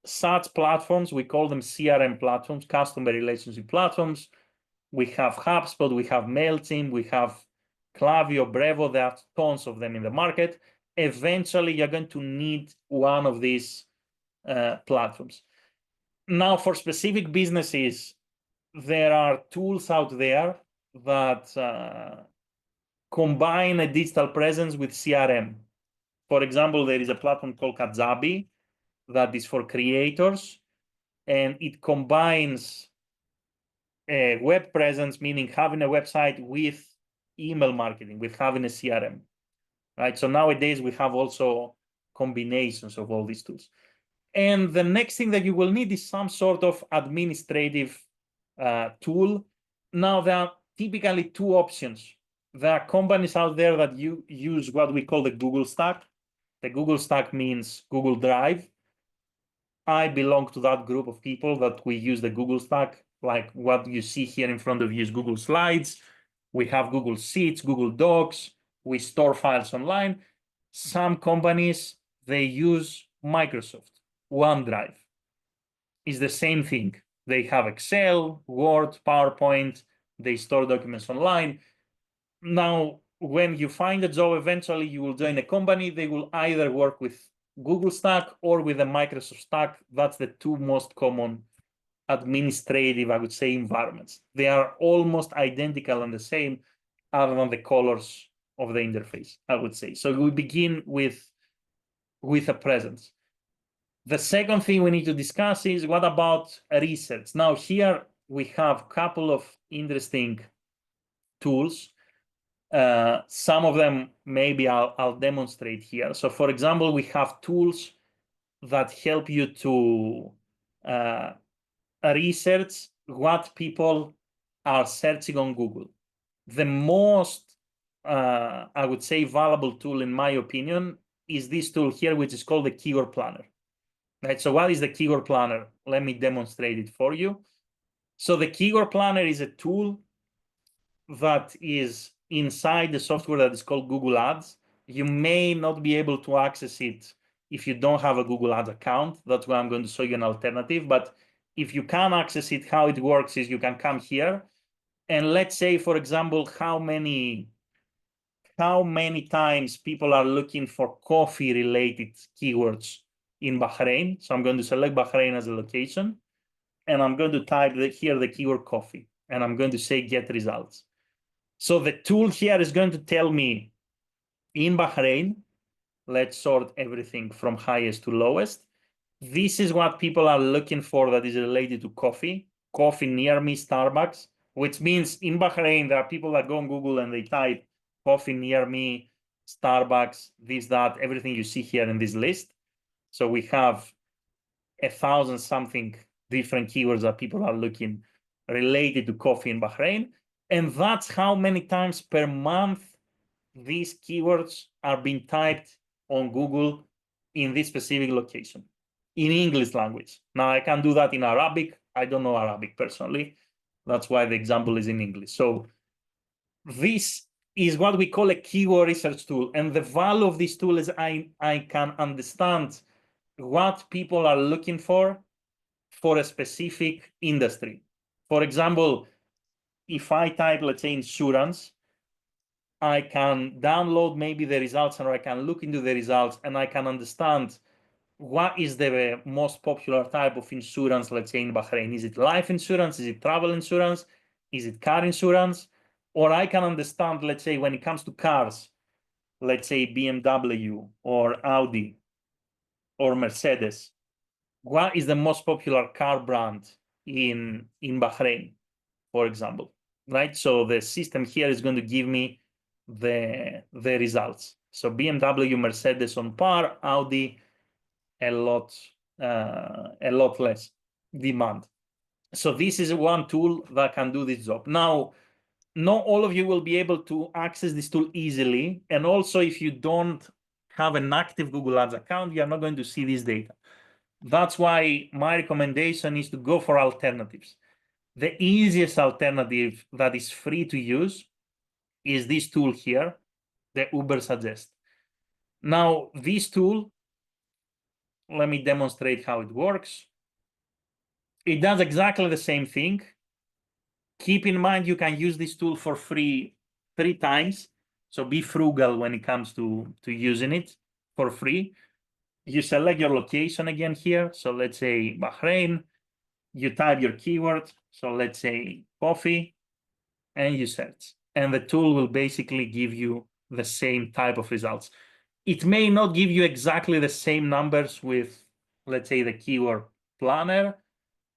Such platforms, we call them CRM platforms, customer relationship platforms. We have HubSpot, we have MailChimp, we have Klaviyo, Brevo. There are tons of them in the market. Eventually, you're going to need one of these platforms. Now, for specific businesses, there are tools out there that combine a digital presence with CRM. For example, there is a platform called Kajabi that is for creators, and it combines a web presence, meaning having a website, with email marketing, with having a CRM, right? So nowadays we have also combinations of all these tools. And the next thing that you will need is some sort of administrative tool. Now, there are typically two options. There are companies out there that use what we call the Google Stack. The Google Stack means Google Drive. I belong to that group of people that we use the Google Stack. Like what you see here in front of you is Google Slides. We have Google Sheets, Google Docs. We store files online. Some companies, they use Microsoft OneDrive. It's the same thing. They have Excel, Word, PowerPoint. They store documents online. Now, when you find a job, eventually you will join a company. They will either work with Google Stack or with a Microsoft Stack. That's the two most common administrative, I would say, environments. They are almost identical and the same, other than the colors of the interface, I would say. So we begin with a presence. The second thing we need to discuss is what about research? Now, here we have a couple of interesting tools. Some of them maybe I'll demonstrate here. So for example, we have tools that help you to research what people are searching on Google. The most, I would say, valuable tool, in my opinion, is this tool here, which is called the Keyword Planner. Right? So what is the Keyword Planner? Let me demonstrate it for you. So the Keyword Planner is a tool that is inside the software that is called Google Ads. You may not be able to access it if you don't have a Google Ads account. That's why I'm going to show you an alternative. But if you can access it, how it works is you can come here and let's say, for example, how many times people are looking for coffee related keywords in Bahrain. So I'm going to select Bahrain as a location and I'm going to type here the keyword coffee and I'm going to say get results. So the tool here is going to tell me in Bahrain, let's sort everything from highest to lowest. This is what people are looking for that is related to coffee. Coffee near me, Starbucks, which means in Bahrain, there are people that go on Google and they type coffee near me, Starbucks, this, that, everything you see here in this list. So we have 1,000 something different keywords that people are looking related to coffee in Bahrain. And that's how many times per month these keywords are being typed on Google in this specific location in English language. Now I can do that in Arabic. I don't know Arabic personally. That's why the example is in English. So this is what we call a keyword research tool. And the value of this tool is I can understand what people are looking for a specific industry. For example, if I type, let's say, insurance, I can download maybe the results, or I can look into the results, and I can understand what is the most popular type of insurance, let's say, in Bahrain. Is it life insurance? Is it travel insurance? Is it car insurance? Or I can understand, let's say, when it comes to cars, let's say BMW or Audi or Mercedes, what is the most popular car brand in Bahrain, for example, right? So the system here is going to give me the results. So BMW, Mercedes on par, Audi a lot less demand. So this is one tool that can do this job. Now, not all of you will be able to access this tool easily. And also, if you don't have an active Google Ads account, you're not going to see this data. That's why my recommendation is to go for alternatives. The easiest alternative that is free to use is this tool here, the Ubersuggest. Now, this tool, let me demonstrate how it works. It does exactly the same thing. Keep in mind, you can use this tool for free 3 times. So be frugal when it comes to using it for free. You select your location again here. So let's say Bahrain. You type your keyword. So let's say coffee, and you search. And the tool will basically give you the same type of results. It may not give you exactly the same numbers with, let's say, the keyword planner.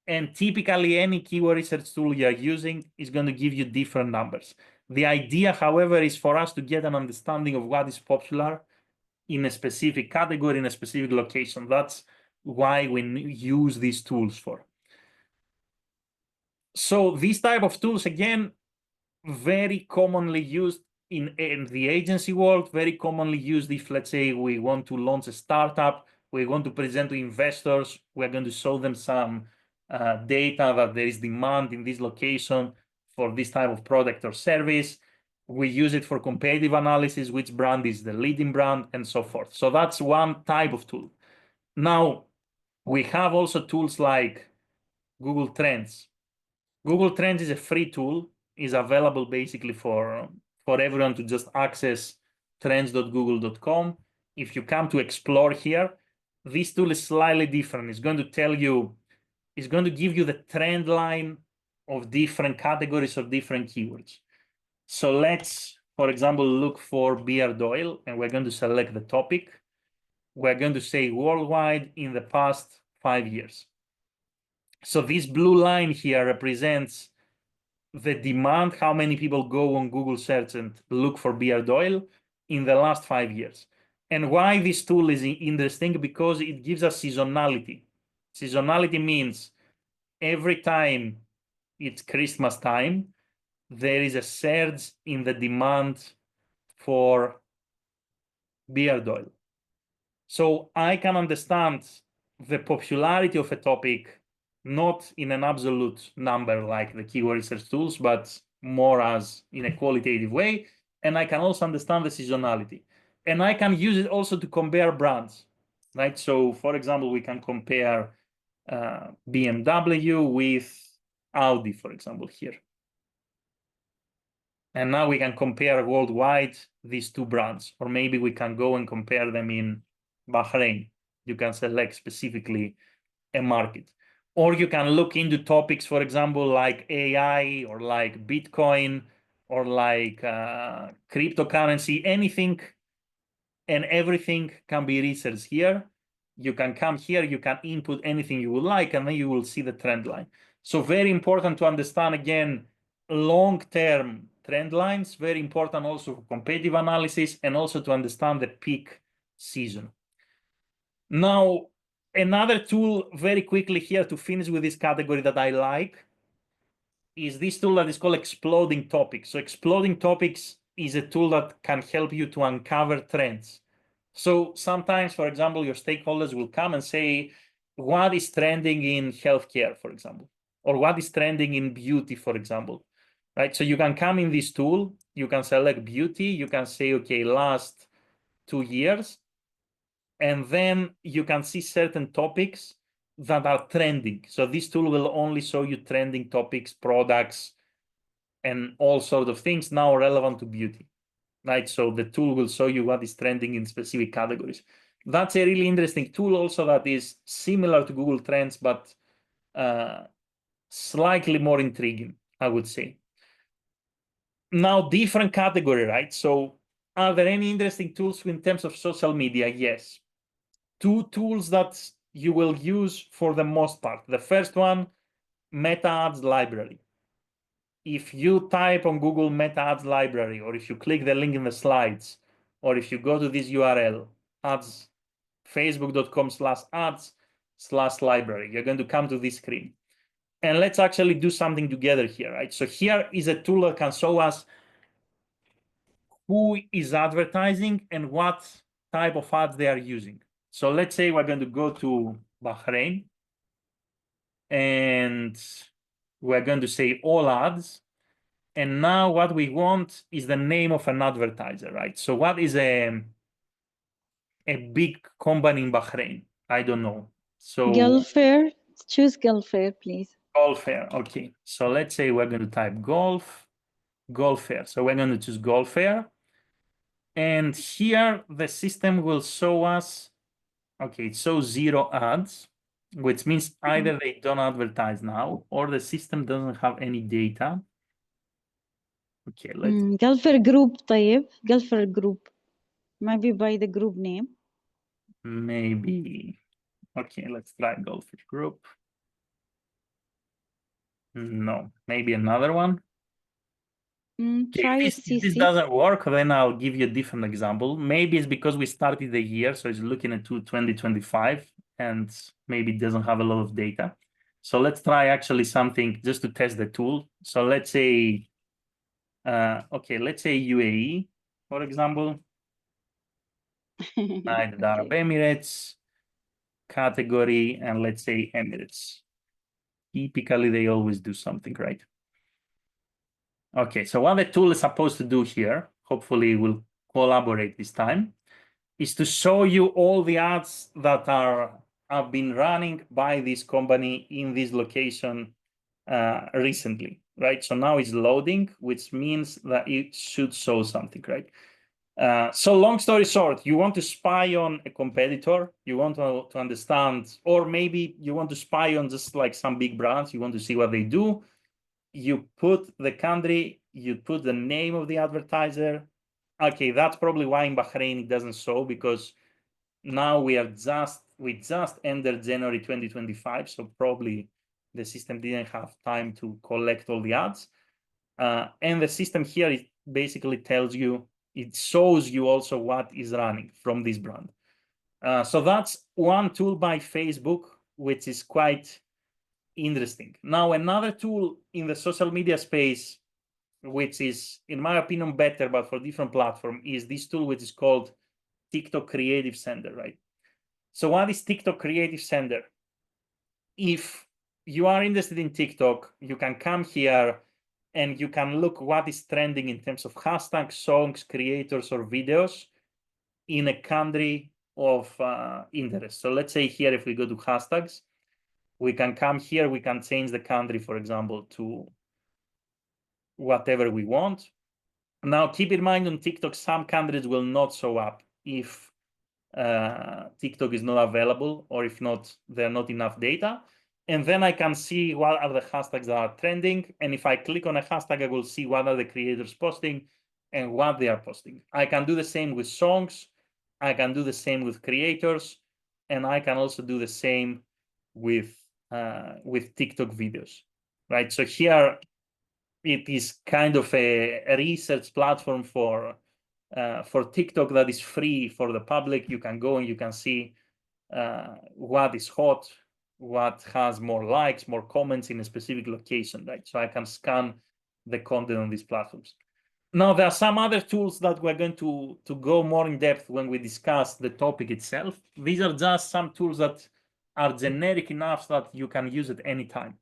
And typically, any keyword research tool you're using is going to give you different numbers. The idea, however, is for us to get an understanding of what is popular in a specific category, in a specific location. That's why we use these tools for. So these type of tools, again, very commonly used in the agency world, very commonly used if, let's say, we want to launch a startup, we want to present to investors, we're going to show them some data that there is demand in this location for this type of product or service. We use it for competitive analysis, which brand is the leading brand, and so forth. So that's one type of tool. Now, we have also tools like Google Trends. Google Trends is a free tool, is available basically for everyone to just access trends.google.com. If you come to explore here, this tool is slightly different. It's going to tell you, it's going to give you the trend line of different categories of different keywords. So let's, for example, look for beard oil, and we're going to select the topic. We're going to say worldwide in the past 5 years. So this blue line here represents the demand, how many people go on Google search and look for beard oil in the last 5 years. And why this tool is interesting, because it gives us seasonality. Seasonality means every time it's Christmas time, there is a surge in the demand for beard oil. So I can understand the popularity of a topic, not in an absolute number like the keyword research tools, but more as in a qualitative way. And I can also understand the seasonality. And I can use it also to compare brands, right? So for example, we can compare BMW with Audi, for example, here. And now we can compare worldwide these two brands, or maybe we can go and compare them in Bahrain. You can select specifically a market. Or you can look into topics, for example, like AI or like Bitcoin or like cryptocurrency, anything and everything can be researched here. You can come here, you can input anything you would like, and then you will see the trend line. So very important to understand, again, long-term trend lines, very important also for competitive analysis and also to understand the peak season. Now, another tool very quickly here to finish with this category that I like is this tool that is called Exploding Topics. So Exploding Topics is a tool that can help you to uncover trends. So sometimes, for example, your stakeholders will come and say, what is trending in healthcare, for example, or what is trending in beauty, for example, right? So you can come in this tool, you can select beauty, you can say, okay, last 2 years, and then you can see certain topics that are trending. So this tool will only show you trending topics, products, and all sorts of things now relevant to beauty, right? So the tool will show you what is trending in specific categories. That's a really interesting tool also that is similar to Google Trends, but slightly more intriguing, I would say. Now, different category, right? So are there any interesting tools in terms of social media? Yes. 2 tools that you will use for the most part. The first one, Meta Ads Library. If you type on Google Meta Ads Library, or if you click the link in the slides, or if you go to this URL, ads, facebook.com/ads/library, you're going to come to this screen. And let's actually do something together here, right? So here is a tool that can show us who is advertising and what type of ads they are using. So let's say we're going to go to Bahrain and we're going to say all ads. And now what we want is the name of an advertiser, right? So what is a big company in Bahrain? I don't know. So Gulfair, choose Gulfair, please. Gulfair, okay. So let's say we're going to type Gulfair. So we're going to choose Gulfair. And here the system will show us, okay, it shows 0 ads, which means either they don't advertise now or the system doesn't have any data. Okay, let's Gulfair Group, طيب. Gulfair Group. Maybe by the group name. maybe. Okay, let's try Gulfair Group. No, maybe another one. Try If this CC. doesn't work, then I'll give you a different example. Maybe it's because we started the year, so it's looking at 2025, and maybe it doesn't have a lot of data. So let's try actually something just to test the tool. So let's say, okay, let's say UAE, for example. United Arab Emirates, category, and let's say Emirates. Typically, they always do something, right? Okay, so what the tool is supposed to do here, hopefully we'll collaborate this time, is to show you all the ads that have been running by this company in this location recently, right? So now it's loading, which means that it should show something, right? So long story short, you want to spy on a competitor, you want to understand, or maybe you want to spy on just like some big brands, you want to see what they do. You put the country, you put the name of the advertiser. Okay, that's probably why in Bahrain it doesn't show, because now we just entered January 2025, so probably the system didn't have time to collect all the ads. And the system here, it basically tells you, it shows you also what is running from this brand. So that's one tool by Facebook, which is quite interesting. Now, another tool in the social media space, which is, in my opinion, better, but for different platform, is this tool, which is called TikTok Creative Center, right? So what is TikTok Creative Center? If you are interested in TikTok, you can come here and you can look what is trending in terms of hashtags, songs, creators, or videos in a country of interest. So let's say here, if we go to hashtags, we can come here, we can change the country, for example, to whatever we want. Now, keep in mind on TikTok, some countries will not show up if TikTok is not available, or if not, there are not enough data. And then I can see what are the hashtags that are trending. And if I click on a hashtag, I will see what are the creators posting and what they are posting. I can do the same with songs. I can do the same with creators. And I can also do the same with TikTok videos, right? So here, it is kind of a research platform for TikTok that is free for the public. You can go and you can see what is hot, what has more likes, more comments in a specific location, right? So I can scan the content on these platforms. Now, there are some other tools that we're going to go more in depth when we discuss the topic itself. These are just some tools that are generic enough that you can use at any time.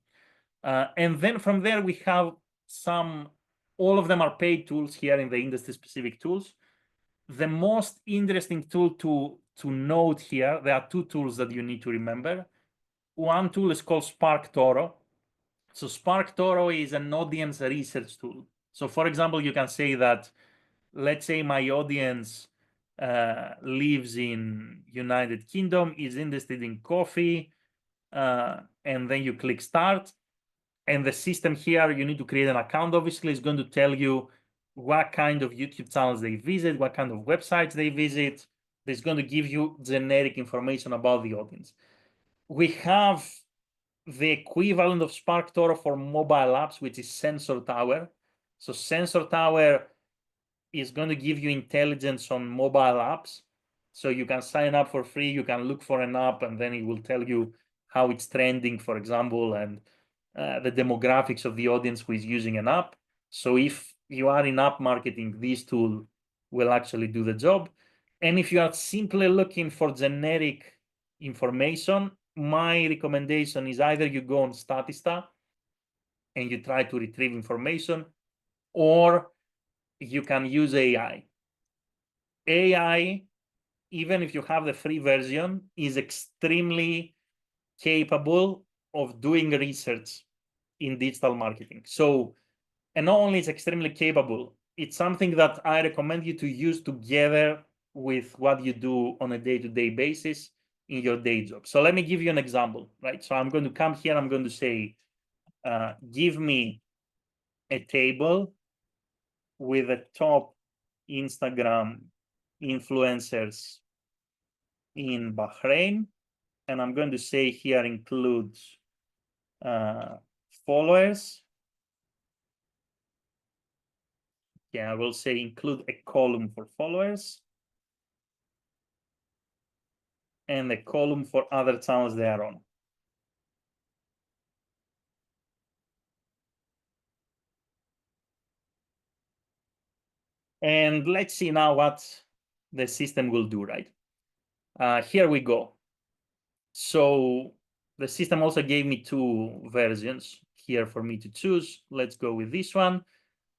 And then from there, we have all of them are paid tools here in the industry-specific tools. The most interesting tool to note here, there are two tools that you need to remember. One tool is called SparkToro. So SparkToro is an audience research tool. So for example, you can say that, let's say my audience lives in United Kingdom, is interested in coffee, and then you click start. And the system here, you need to create an account, obviously, is going to tell you what kind of YouTube channels they visit, what kind of websites they visit. It's going to give you generic information about the audience. We have the equivalent of SparkToro for mobile apps, which is Sensor Tower. So Sensor Tower is going to give you intelligence on mobile apps. So you can sign up for free, you can look for an app, and then it will tell you how it's trending, for example, and the demographics of the audience who is using an app. So if you are in app marketing, this tool will actually do the job. And if you are simply looking for generic information, my recommendation is either you go on Statista and you try to retrieve information, or you can use AI. AI, even if you have the free version, is extremely capable of doing research in digital marketing. So, and not only is extremely capable, it's something that I recommend you to use together with what you do on a day-to-day basis in your day job. So let me give you an example, right? So I'm going to come here, I'm going to say, give me a table with the top Instagram influencers in Bahrain. And I'm going to say here include followers. Yeah, I will say include a column for followers and a column for other channels they are on. And let's see now what the system will do, right? Here we go. So the system also gave me two versions here for me to choose. Let's go with this one.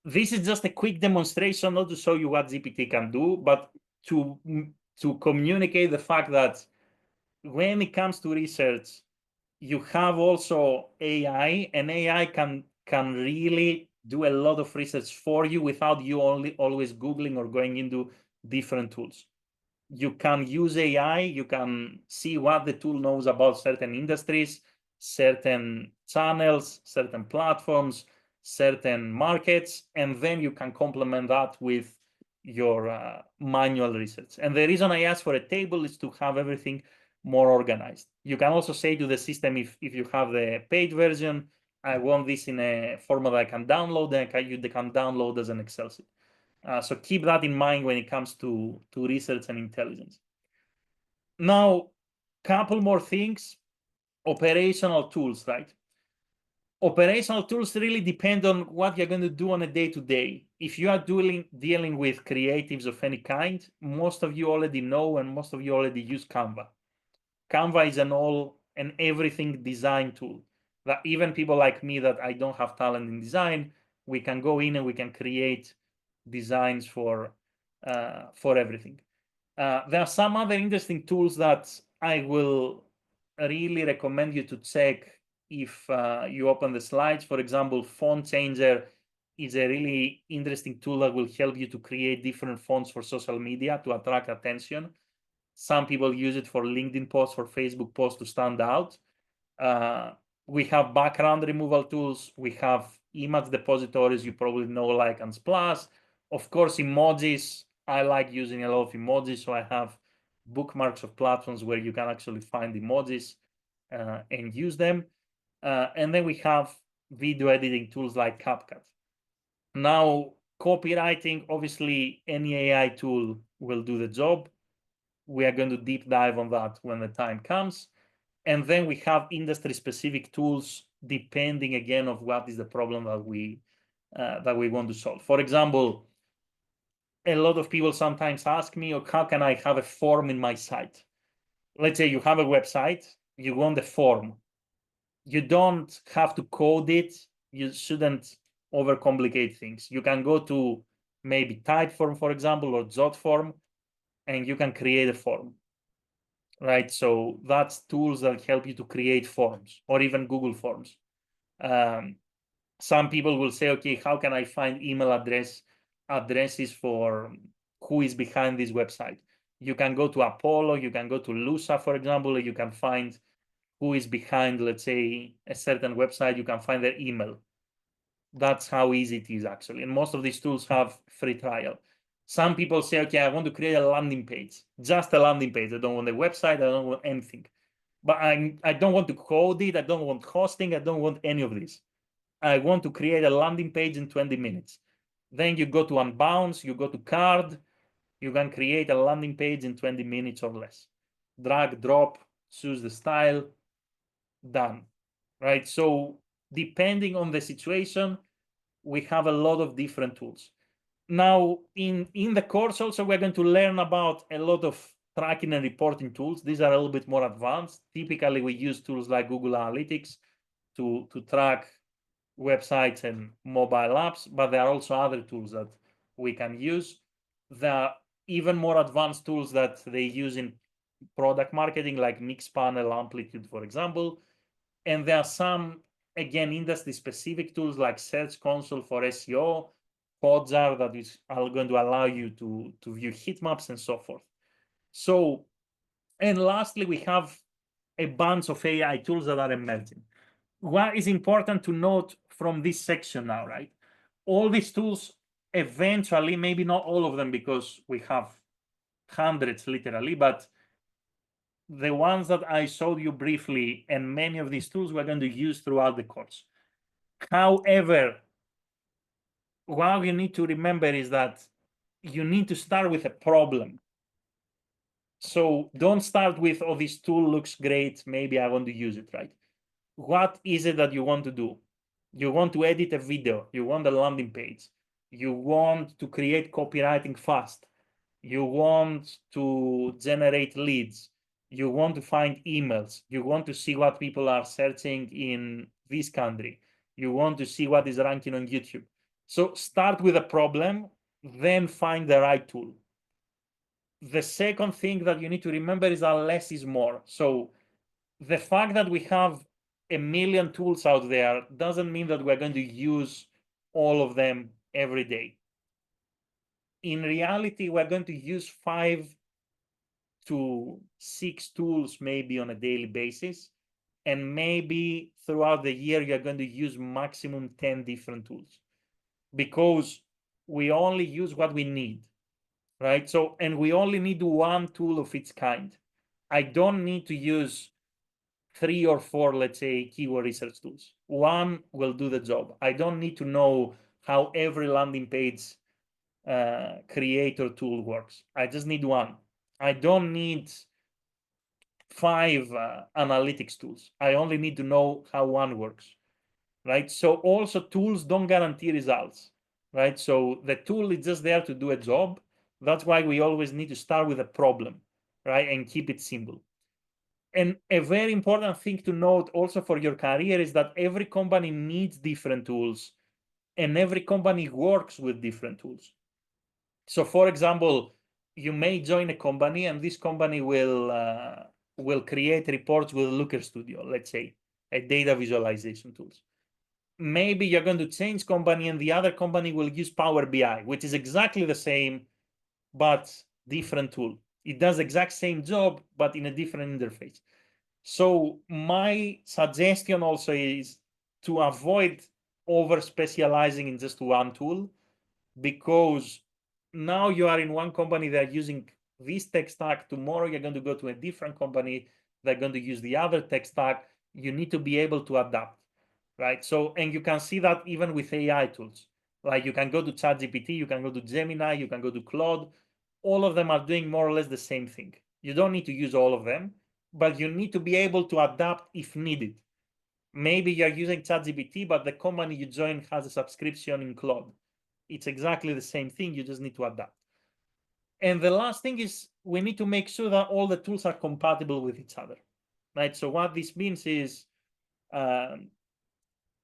This is just a quick demonstration, not to show you what GPT can do, but to communicate the fact that when it comes to research, you have also AI, and AI can really do a lot of research for you without you always Googling or going into different tools. You can use AI, you can see what the tool knows about certain industries, certain channels, certain platforms, certain markets, and then you can complement that with your manual research. And the reason I asked for a table is to have everything more organized. You can also say to the system, if you have the paid version, I want this in a format I can download, and you can download as an Excel sheet. So keep that in mind when it comes to research and intelligence. Now, couple more things. Operational tools, right? Operational tools really depend on what you're going to do on a day-to-day. If you are dealing with creatives of any kind, most of you already know and most of you already use Canva. Canva is an all and everything design tool that even people like me that I don't have talent in design, we can go in and we can create designs for everything. There are some other interesting tools that I will really recommend you to check if you open the slides. For example, Font Changer is a really interesting tool that will help you to create different fonts for social media to attract attention. Some people use it for LinkedIn posts, for Facebook posts to stand out. We have background removal tools. We have image depositories you probably know, like Unsplash. Of course, emojis. I like using a lot of emojis, so I have bookmarks of platforms where you can actually find emojis and use them. And then we have video editing tools like CapCut. Now, copywriting, obviously, any AI tool will do the job. We are going to deep dive on that when the time comes. And then we have industry-specific tools depending again of what is the problem that we want to solve. For example, a lot of people sometimes ask me, oh, how can I have a form in my site? Let's say you have a website, you want a form. You don't have to code it. You shouldn't overcomplicate things. You can go to maybe Typeform, for example, or Jotform, and you can create a form, right? So that's tools that help you to create forms, or even Google Forms. Some people will say, okay, how can I find email addresses for who is behind this website? You can go to Apollo, you can go to Lusa, for example, you can find who is behind, let's say, a certain website, you can find their email. That's how easy it is, actually. And most of these tools have free trial. Some people say, okay, I want to create a landing page, just a landing page. I don't want a website, I don't want anything. But I don't want to code it, I don't want hosting, I don't want any of this. I want to create a landing page in 20 minutes. Then you go to Unbounce, you go to Card, you can create a landing page in 20 minutes or less. Drag, drop, choose the style, done, right? So depending on the situation, we have a lot of different tools. Now, in the course also, we're going to learn about a lot of tracking and reporting tools. These are a little bit more advanced. Typically, we use tools like Google Analytics to track websites and mobile apps, but there are also other tools that we can use. There are even more advanced tools that they use in product marketing, like Mixpanel, Amplitude, for example. And there are some, again, industry-specific tools like Search Console for SEO, Hotjar that is going to allow you to view heat maps and so forth. So, and lastly, we have a bunch of AI tools that are emerging. What is important to note from this section now, right? All these tools eventually, maybe not all of them because we have hundreds literally, but the ones that I showed you briefly and many of these tools we're going to use throughout the course. However, what you need to remember is that you need to start with a problem. So don't start with, oh, this tool looks great, maybe I want to use it, right? What is it that you want to do? You want to edit a video, you want a landing page, you want to create copywriting fast, you want to generate leads, you want to find emails, you want to see what people are searching in this country, you want to see what is ranking on YouTube. So start with a problem, then find the right tool. The second thing that you need to remember is that less is more. So the fact that we have a million tools out there doesn't mean that we're going to use all of them every day. In reality, we're going to use 5 to 6 tools maybe on a daily basis. And maybe throughout the year, you're going to use maximum 10 different tools because we only use what we need, right? So, and we only need one tool of its kind. I don't need to use 3 or 4, let's say, keyword research tools. One will do the job. I don't need to know how every landing page creator tool works. I just need one. I don't need 5 analytics tools. I only need to know how one works, right? So also tools don't guarantee results, right? So the tool is just there to do a job. That's why we always need to start with a problem, right? And keep it simple. And a very important thing to note also for your career is that every company needs different tools and every company works with different tools. So for example, you may join a company and this company will create reports with Looker Studio, let's say, a data visualization tools. Maybe you're going to change company and the other company will use Power BI, which is exactly the same, but different tool. It does the exact same job, but in a different interface. So my suggestion also is to avoid over specializing in just one tool, because now you are in one company that are using this tech stack. Tomorrow you're going to go to a different company, they're going to use the other tech stack. You need to be able to adapt, right? So, and you can see that even with AI tools. Like you can go to ChatGPT, you can go to Gemini, you can go to Claude. All of them are doing more or less the same thing. You don't need to use all of them, but you need to be able to adapt if needed. Maybe you're using ChatGPT, but the company you join has a subscription in Claude. It's exactly the same thing. You just need to adapt. And the last thing is we need to make sure that all the tools are compatible with each other, right? So what this means is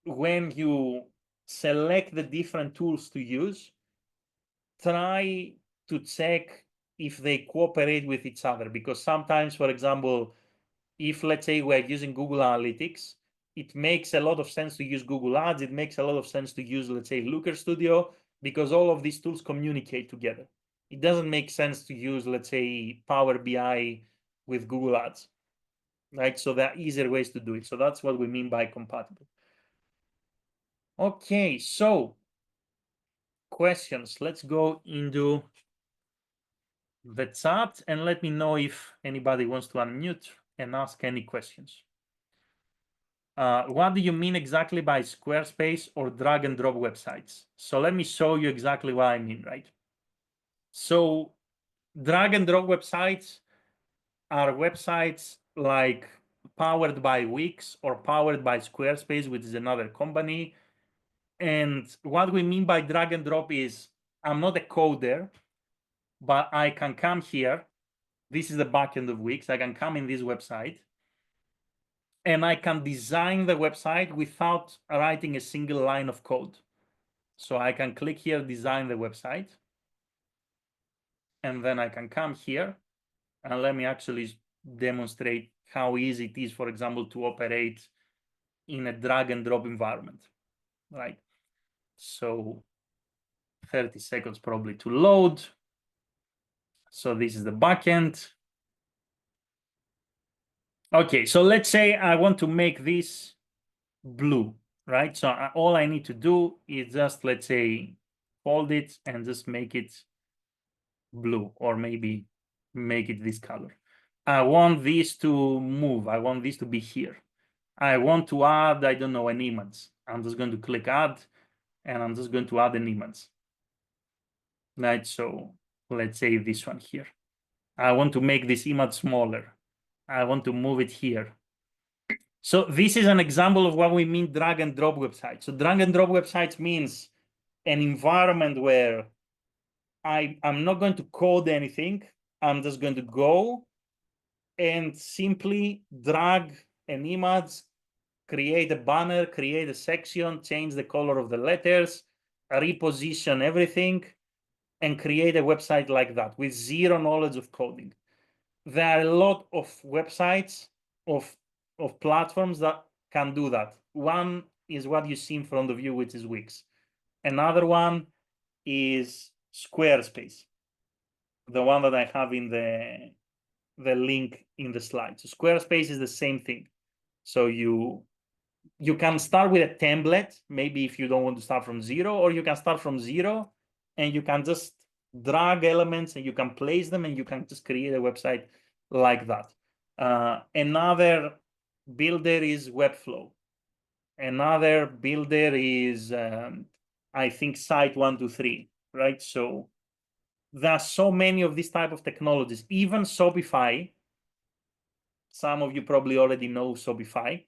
when you select the different tools to use, try to check if they cooperate with each other. Because sometimes, for example, if let's say we're using Google Analytics, it makes a lot of sense to use Google Ads. It makes a lot of sense to use, let's say, Looker Studio, because all of these tools communicate together. It doesn't make sense to use, let's say, Power BI with Google Ads, right? So there are easier ways to do it. So that's what we mean by compatible. Okay, so questions. Let's go into the chat and let me know if anybody wants to unmute and ask any questions. What do you mean exactly by Squarespace or drag and drop websites? So let me show you exactly what I mean, right? So drag and drop websites are websites like powered by Wix or powered by Squarespace, which is another company. And what we mean by drag and drop is I'm not a coder, but I can come here. This is the backend of Wix. I can come in this website and I can design the website without writing a single line of code. So I can click here, design the website. And then I can come here and let me actually demonstrate how easy it is, for example, to operate in a drag and drop environment, right? So 30 seconds probably to load. So this is the backend. Okay, so let's say I want to make this blue, right? So all I need to do is just, let's say, fold it and just make it blue, or maybe make it this color. I want this to move. I want this to be here. I want to add, I don't know, an image. I'm just going to click add, and I'm just going to add an image. Right, so let's say this one here. I want to make this image smaller. I want to move it here. So this is an example of what we mean drag and drop websites. So drag and drop websites means an environment where I'm not going to code anything. I'm just going to go and simply drag an image, create a banner, create a section, change the color of the letters, reposition everything, and create a website like that with zero knowledge of coding. There are a lot of websites, of platforms that can do that. One is what you see in front of you, which is Wix. Another one is Squarespace, the one that I have in the link in the slide. So Squarespace is the same thing. So you can start with a template, maybe if you don't want to start from zero, or you can start from zero and you can just drag elements and you can place them and you can just create a website like that. Another builder is Webflow. Another builder is, I think, Site123, right? So there are so many of these type of technologies. Even Shopify, some of you probably already know Shopify.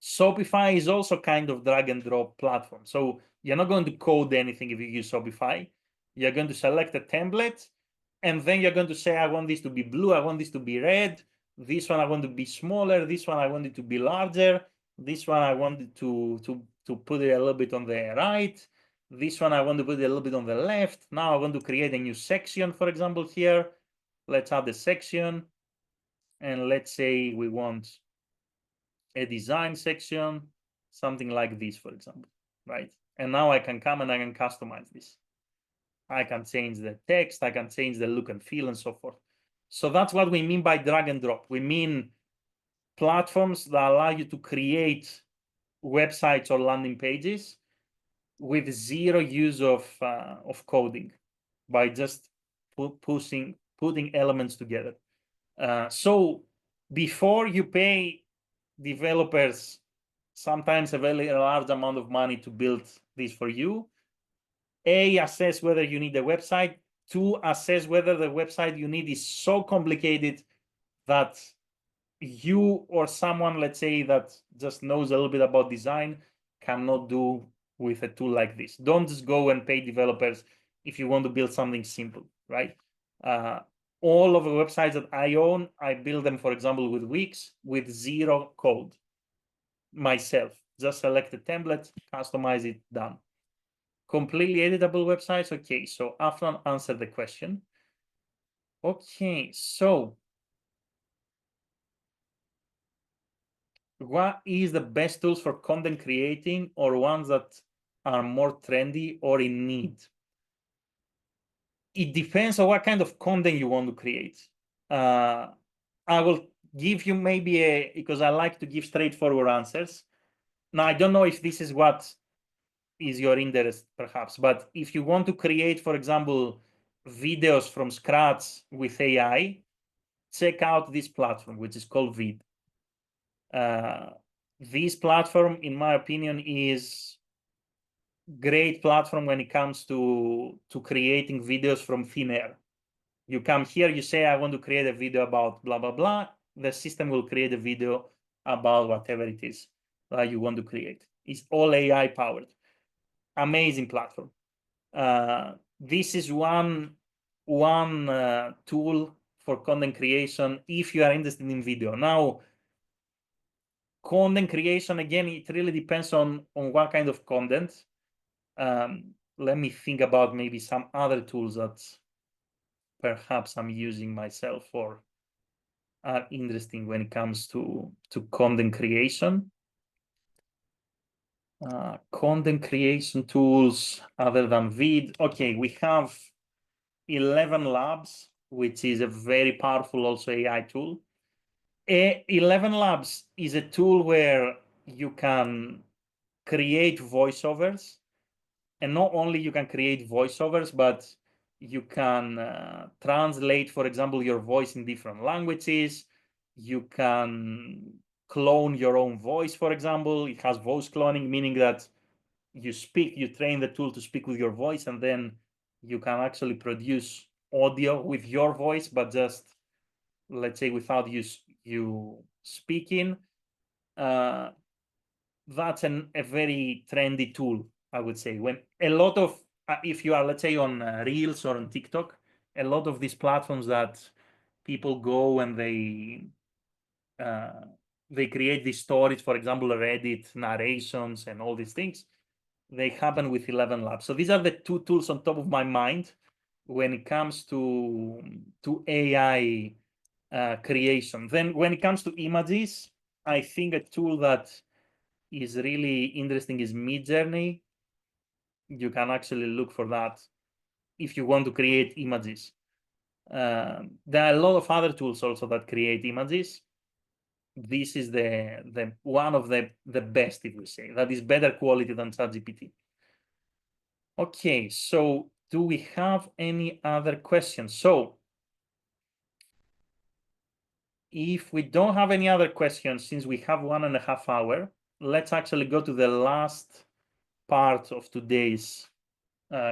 Shopify is also kind of drag and drop platform. So you're not going to code anything if you use Shopify. You're going to select a template, and then you're going to say, I want this to be blue, I want this to be red, this one I want to be smaller, this one I want it to be larger, this one I want it to put it a little bit on the right, this one I want to put it a little bit on the left. Now I want to create a new section, for example, here. Let's add a section, and let's say we want a design section, something like this, for example, right? And now I can come and I can customize this. I can change the text, I can change the look and feel and so forth. So that's what we mean by drag and drop. We mean platforms that allow you to create websites or landing pages with zero use of coding, by just putting elements together. So before you pay developers sometimes a very large amount of money to build this for you, A, assess whether you need a website. 2, assess whether the website you need is so complicated that you or someone, let's say, that just knows a little bit about design cannot do with a tool like this. Don't just go and pay developers if you want to build something simple, right? All of the websites that I own, I build them, for example, with Wix with 0 code myself. Just select the template, customize it, done. Completely editable websites. Okay, so Afnan answered the question. Okay, so what is the best tools for content creating or ones that are more trendy or in need? It depends on what kind of content you want to create. I will give you maybe because I like to give straightforward answers. Now, I don't know if this is what is your interest, perhaps, but if you want to create, for example, videos from scratch with AI, check out this platform, which is called Vid. This platform, in my opinion, is great platform when it comes to creating videos from thin air. You come here, you say, I want to create a video about blah, blah, blah. The system will create a video about whatever it is that you want to create. It's all AI powered. Amazing platform. This is one tool for content creation if you are interested in video. Now, content creation, again, it really depends on what kind of content. Let me think about maybe some other tools that perhaps I'm using myself or are interesting when it comes to content creation. Content creation tools other than Vid. Okay, we have 11 Labs, which is a very powerful also AI tool. 11 Labs is a tool where you can create voiceovers, and not only you can create voiceovers, but you can translate, for example, your voice in different languages. You can clone your own voice, for example. It has voice cloning, meaning that you speak, you train the tool to speak with your voice, and then you can actually produce audio with your voice, but just, let's say, without you speaking. That's a very trendy tool, I would say. When a lot of, if you are, let's say, on Reels or on TikTok, a lot of these platforms that people go and they create these stories, for example, Reddit, narrations, and all these things, they happen with 11 Labs. So these are the 2 tools on top of my mind when it comes to AI creation. Then when it comes to images, I think a tool that is really interesting is Midjourney. You can actually look for that if you want to create images. There are a lot of other tools also that create images. This is the one of the best, if we say, that is better quality than ChatGPT. Okay, so do we have any other questions? So if we don't have any other questions, since we have 1.5 hours, let's actually go to the last part of today's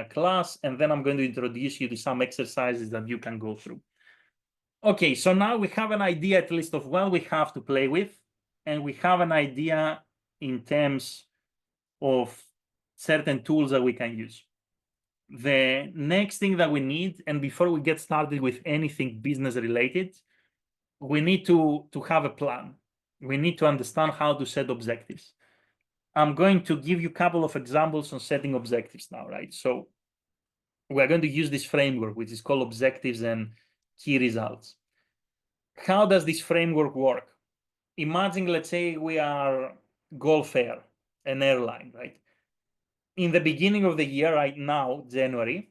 class, and then I'm going to introduce you to some exercises that you can go through. Okay, so now we have an idea at least of what we have to play with, and we have an idea in terms of certain tools that we can use. The next thing that we need, and before we get started with anything business related, we need to have a plan. We need to understand how to set objectives. I'm going to give you a couple of examples on setting objectives now, right? So we're going to use this framework, which is called objectives and key results. How does this framework work? Imagine, let's say, we are Gulf Air, an airline, right? In the beginning of the year, right now, January,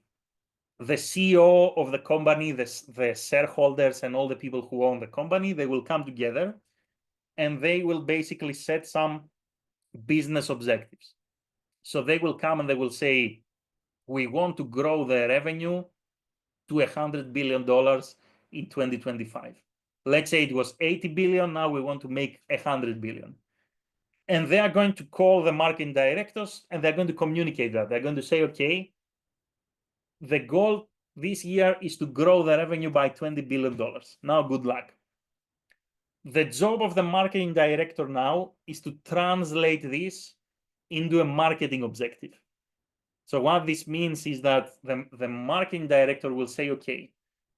the CEO of the company, the shareholders, and all the people who own the company, they will come together and they will basically set some business objectives. So they will come and they will say, we want to grow the revenue to $100 billion in 2025. Let's say it was 80 billion, now we want to make 100 billion. And they are going to call the marketing directors and they're going to communicate that. They're going to say, okay, The goal this year is to grow the revenue by $20 billion. Now, good luck. The job of the marketing director now is to translate this into a marketing objective. So what this means is that the marketing director will say, okay,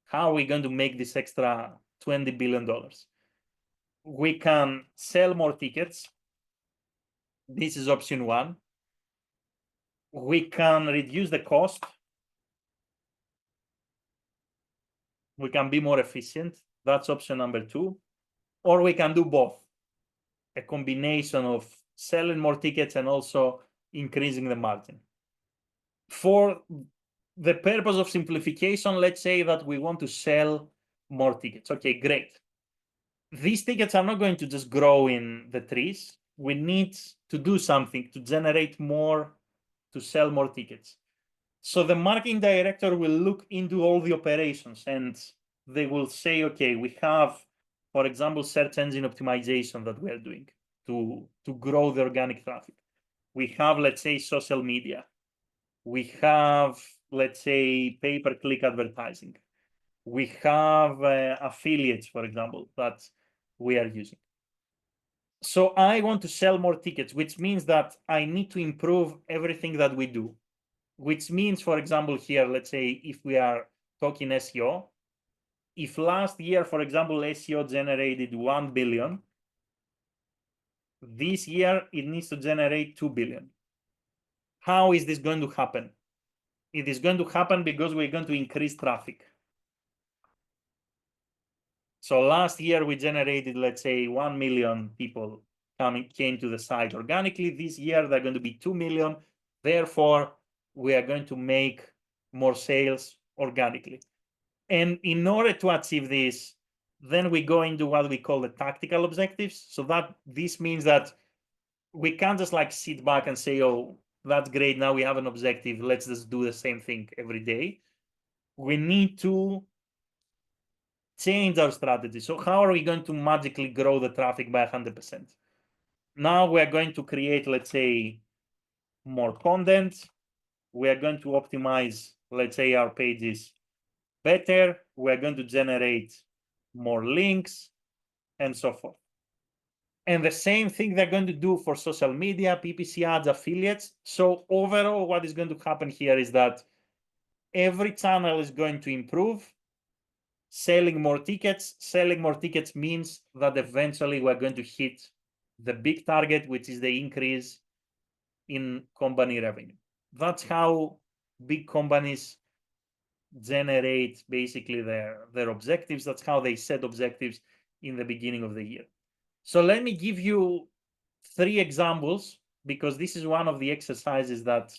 how are we going to make this extra $20 billion? We can sell more tickets. This is option one. We can reduce the cost. We can be more efficient. That's option number two. Or we can do both, a combination of selling more tickets and also increasing the margin. For the purpose of simplification, let's say that we want to sell more tickets. Okay, great. These tickets are not going to just grow in the trees. We need to do something to generate more, to sell more tickets. So the marketing director will look into all the operations and they will say, okay, we have, for example, search engine optimization that we are doing to grow the organic traffic. We have, let's say, social media. We have, let's say, pay-per-click advertising. We have affiliates, for example, that we are using. So I want to sell more tickets, which means that I need to improve everything that we do, which means, for example, here, let's say, if we are talking SEO, if last year, for example, SEO generated 1 billion, this year it needs to generate 2 billion. How is this going to happen? It is going to happen because we're going to increase traffic. So last year we generated, let's say, 1 million people came to the site organically. This year they're going to be 2 million. Therefore, we are going to make more sales organically. And in order to achieve this, then we go into what we call the tactical objectives. So that this means that we can't just like sit back and say, oh, that's great, now we have an objective, let's just do the same thing every day. We need to change our strategy. So how are we going to magically grow the traffic by 100%? Now we're going to create, let's say, more content. We are going to optimize, let's say, our pages better. We're going to generate more links and so forth. And the same thing they're going to do for social media, PPC ads, affiliates. So overall, what is going to happen here is that every channel is going to improve. Selling more tickets means that eventually we're going to hit the big target, which is the increase in company revenue. That's how big companies generate basically their objectives. That's how they set objectives in the beginning of the year. So let me give you 3 examples, because this is one of the exercises that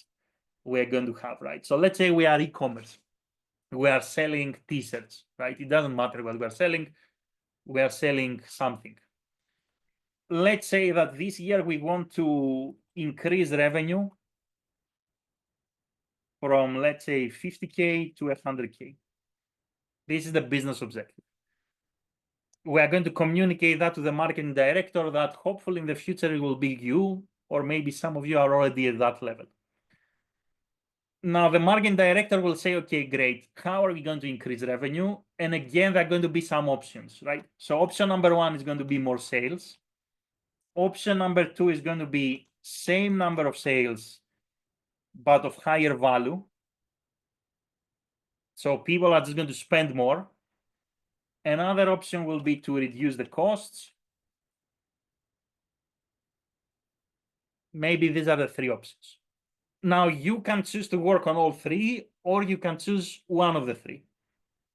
we're going to have, right? So let's say we are e-commerce. We are selling t-shirts, right? It doesn't matter what we are selling something. Let's say that this year we want to increase revenue from, let's say, 50K to 100K. This is the business objective. We are going to communicate that to the marketing director that hopefully in the future it will be you, or maybe some of you are already at that level. Now the marketing director will say, okay, great. How are we going to increase revenue? And again, there are going to be some options, right? So option number 1 is going to be more sales. Option number 2 is going to be same number of sales, but of higher value. So people are just going to spend more. Another option will be to reduce the costs. Maybe these are the 3 options. Now you can choose to work on all 3, or you can choose one of the 3.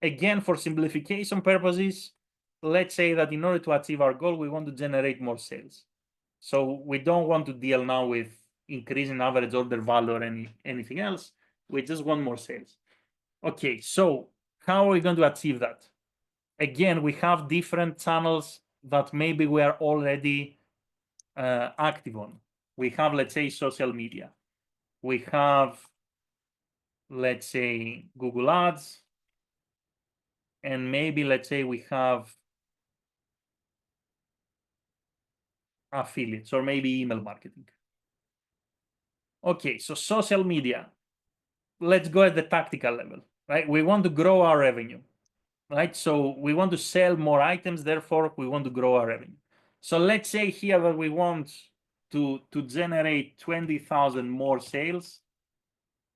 Again, for simplification purposes, let's say that in order to achieve our goal, we want to generate more sales. So we don't want to deal now with increasing average order value or anything else. We just want more sales. Okay, so how are we going to achieve that? Again, we have different channels that maybe we are already active on. We have, let's say, social media. We have, let's say, Google Ads. And maybe, let's say, we have affiliates or maybe email marketing. Okay, so social media. let's go at the tactical level, right? We want to grow our revenue, right? So we want to sell more items, therefore we want to grow our revenue. So let's say here that we want to generate 20,000 more sales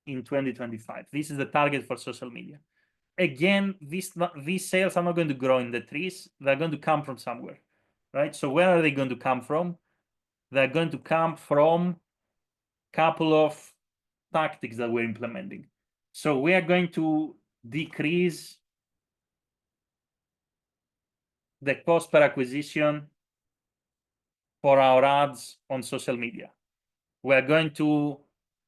in 2025. This is the target for social media. Again, these sales are not going to grow in the trees. They're going to come from somewhere, right? So where are they going to come from? They're going to come from a couple of tactics that we're implementing. So we are going to decrease the cost per acquisition for our ads on social media. We're going to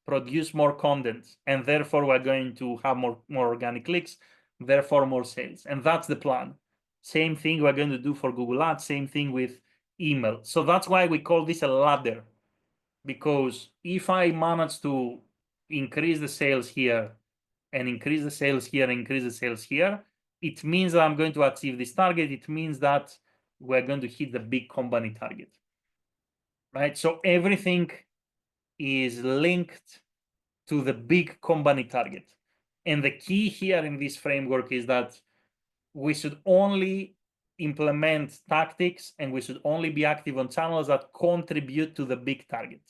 produce more content, and therefore we're going to have more organic clicks, therefore more sales. And that's the plan. Same thing we're going to do for Google Ads, same thing with email. So that's why we call this a ladder, because if I manage to increase the sales here and increase the sales here and increase the sales here, it means that I'm going to achieve this target. It means that we're going to hit the big company target, right? So everything is linked to the big company target. And the key here in this framework is that we should only implement tactics and we should only be active on channels that contribute to the big target.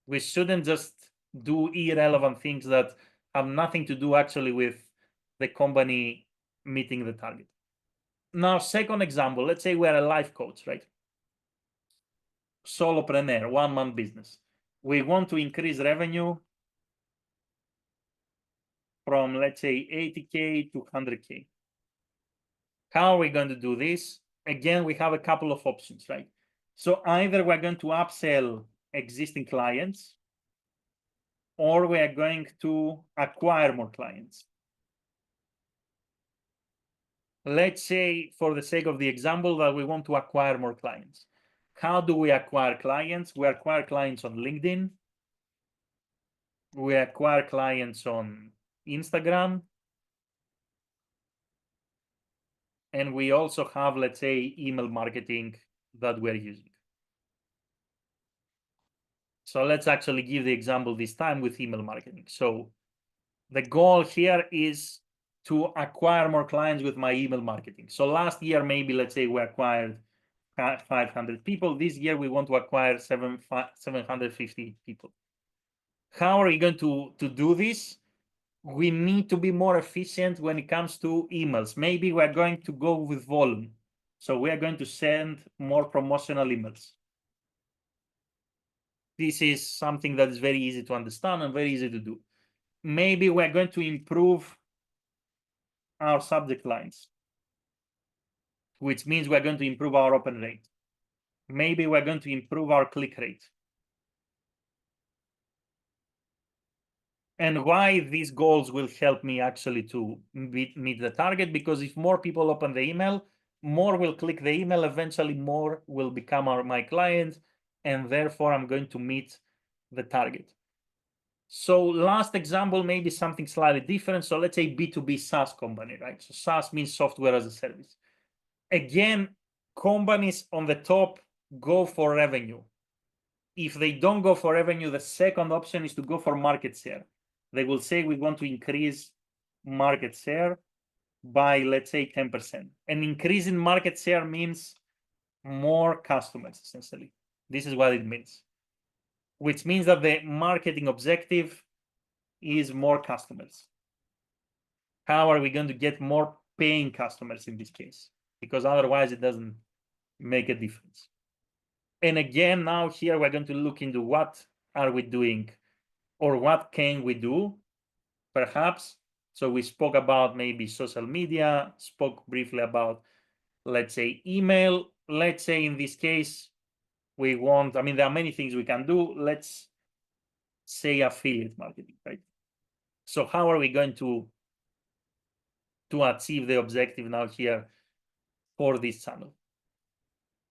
We shouldn't just do irrelevant things that have nothing to do actually with the company meeting the target. Now, second example, let's say we're a life coach, right? Solopreneur, one-man business. We want to increase revenue from, let's say, 80K to 100K. How are we going to do this? Again, we have a couple of options, right? So either we're going to upsell existing clients, or we are going to acquire more clients. Let's say, for the sake of the example, that we want to acquire more clients. How do we acquire clients? We acquire clients on LinkedIn. We acquire clients on Instagram. And we also have, let's say, email marketing that we're using. So let's actually give the example this time with email marketing. So the goal here is to acquire more clients with my email marketing. So last year, maybe let's say we acquired 500 people. This year, we want to acquire 750 people. How are we going to do this? We need to be more efficient when it comes to emails. Maybe we're going to go with volume. So we are going to send more promotional emails. This is something that is very easy to understand and very easy to do. Maybe we're going to improve our subject lines, which means we're going to improve our open rate. Maybe we're going to improve our click rate. And why these goals will help me actually to meet the target, because if more people open the email, more will click the email, eventually more will become my clients, and therefore I'm going to meet the target. So last example, maybe something slightly different. So let's say B2B SaaS company, right? So SaaS means software as a service. Again, companies on the top go for revenue. If they don't go for revenue, the second option is to go for market share. They will say we want to increase market share by, let's say, 10%. An increase in market share means more customers, essentially. This is what it means, which means that the marketing objective is more customers. How are we going to get more paying customers in this case? Because otherwise it doesn't make a difference. And again, now here we're going to look into what are we doing or what can we do, perhaps. So we spoke about maybe social media, spoke briefly about, let's say, email. Let's say in this case, we want, I mean, there are many things we can do. Let's say affiliate marketing, right? So how are we going to achieve the objective now here for this channel?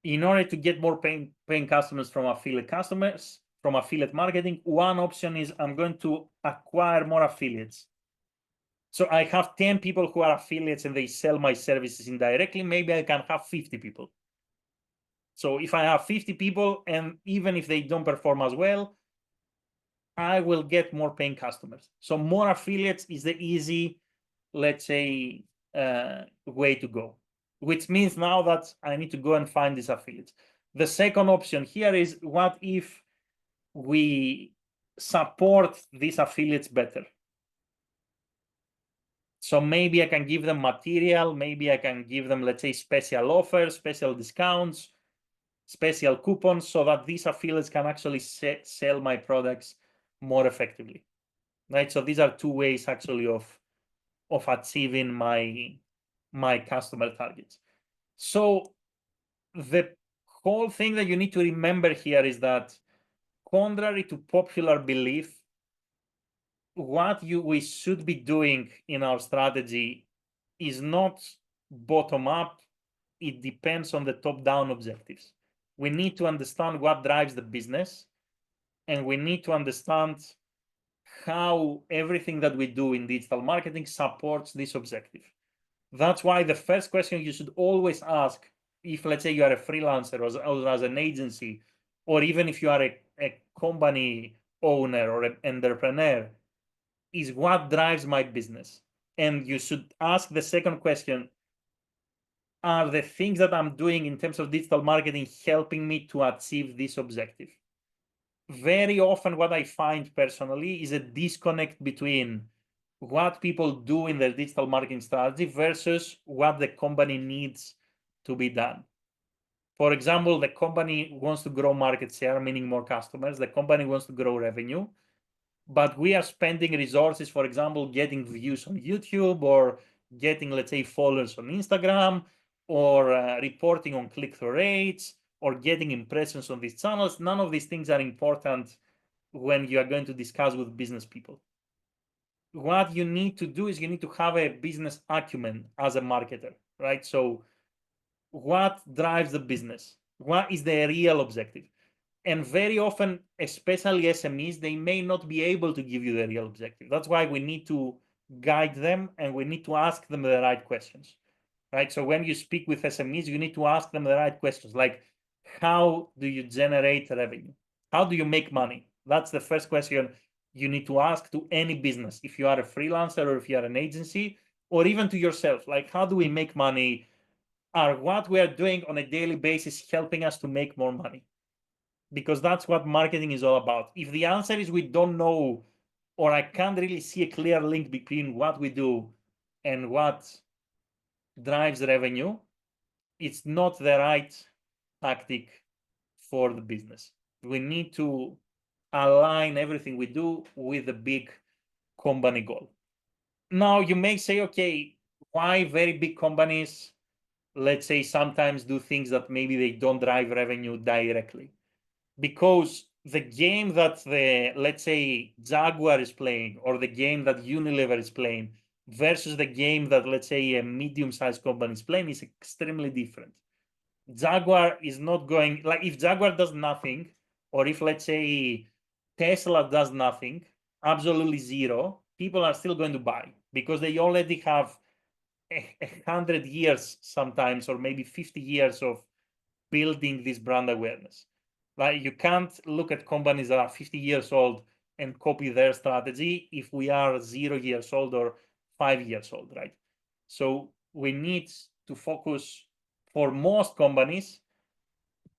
In order to get more paying customers from affiliate marketing, one option is I'm going to acquire more affiliates. So I have 10 people who are affiliates and they sell my services indirectly. Maybe I can have 50 people. So if I have 50 people, and even if they don't perform as well, I will get more paying customers. So more affiliates is the easy, let's say, way to go, which means now that I need to go and find these affiliates. The second option here is, what if we support these affiliates better? So maybe I can give them material, maybe I can give them, let's say, special offers, special discounts, special coupons, so that these affiliates can actually sell my products more effectively, right? So these are two ways actually of achieving my customer targets. So the whole thing that you need to remember here is that, contrary to popular belief, what we should be doing in our strategy is not bottom up. It depends on the top-down objectives. We need to understand what drives the business, and we need to understand how everything that we do in digital marketing supports this objective. That's why the first question you should always ask, if let's say you are a freelancer or as an agency, or even if you are a company owner or an entrepreneur, is what drives my business. And you should ask the second question, are the things that I'm doing in terms of digital marketing helping me to achieve this objective? Very often what I find personally is a disconnect between what people do in their digital marketing strategy versus what the company needs to be done. For example, the company wants to grow market share, meaning more customers. The company wants to grow revenue, but we are spending resources, for example, getting views on YouTube, or getting, let's say, followers on Instagram, or reporting on click-through rates, or getting impressions on these channels. None of these things are important when you are going to discuss with business people. What you need to do is you need to have a business acumen as a marketer, right? So what drives the business? What is the real objective? And very often, especially SMEs, they may not be able to give you the real objective. That's why we need to guide them, and we need to ask them the right questions, right? So when you speak with SMEs, you need to ask them the right questions, like, how do you generate revenue? How do you make money? That's the first question you need to ask to any business. If you are a freelancer, or if you are an agency, or even to yourself, like, how do we make money? Are what we are doing on a daily basis helping us to make more money? Because that's what marketing is all about. If the answer is we don't know, or I can't really see a clear link between what we do and what drives revenue, it's not the right tactic for the business. We need to align everything we do with the big company goal. Now, you may say, okay, why very big companies, let's say, sometimes do things that maybe they don't drive revenue directly? Because the game that let's say, Jaguar is playing, or the game that Unilever is playing, versus the game that, let's say, a medium-sized company is playing, is extremely different. Jaguar is not going, like, if Jaguar does nothing, or if, let's say, Tesla does nothing, absolutely zero, people are still going to buy, because they already have 100 years sometimes, or maybe 50 years of building this brand awareness. Like, you can't look at companies that are 50 years old and copy their strategy if we are 0 years old or 5 years old, right? So we need to focus, for most companies,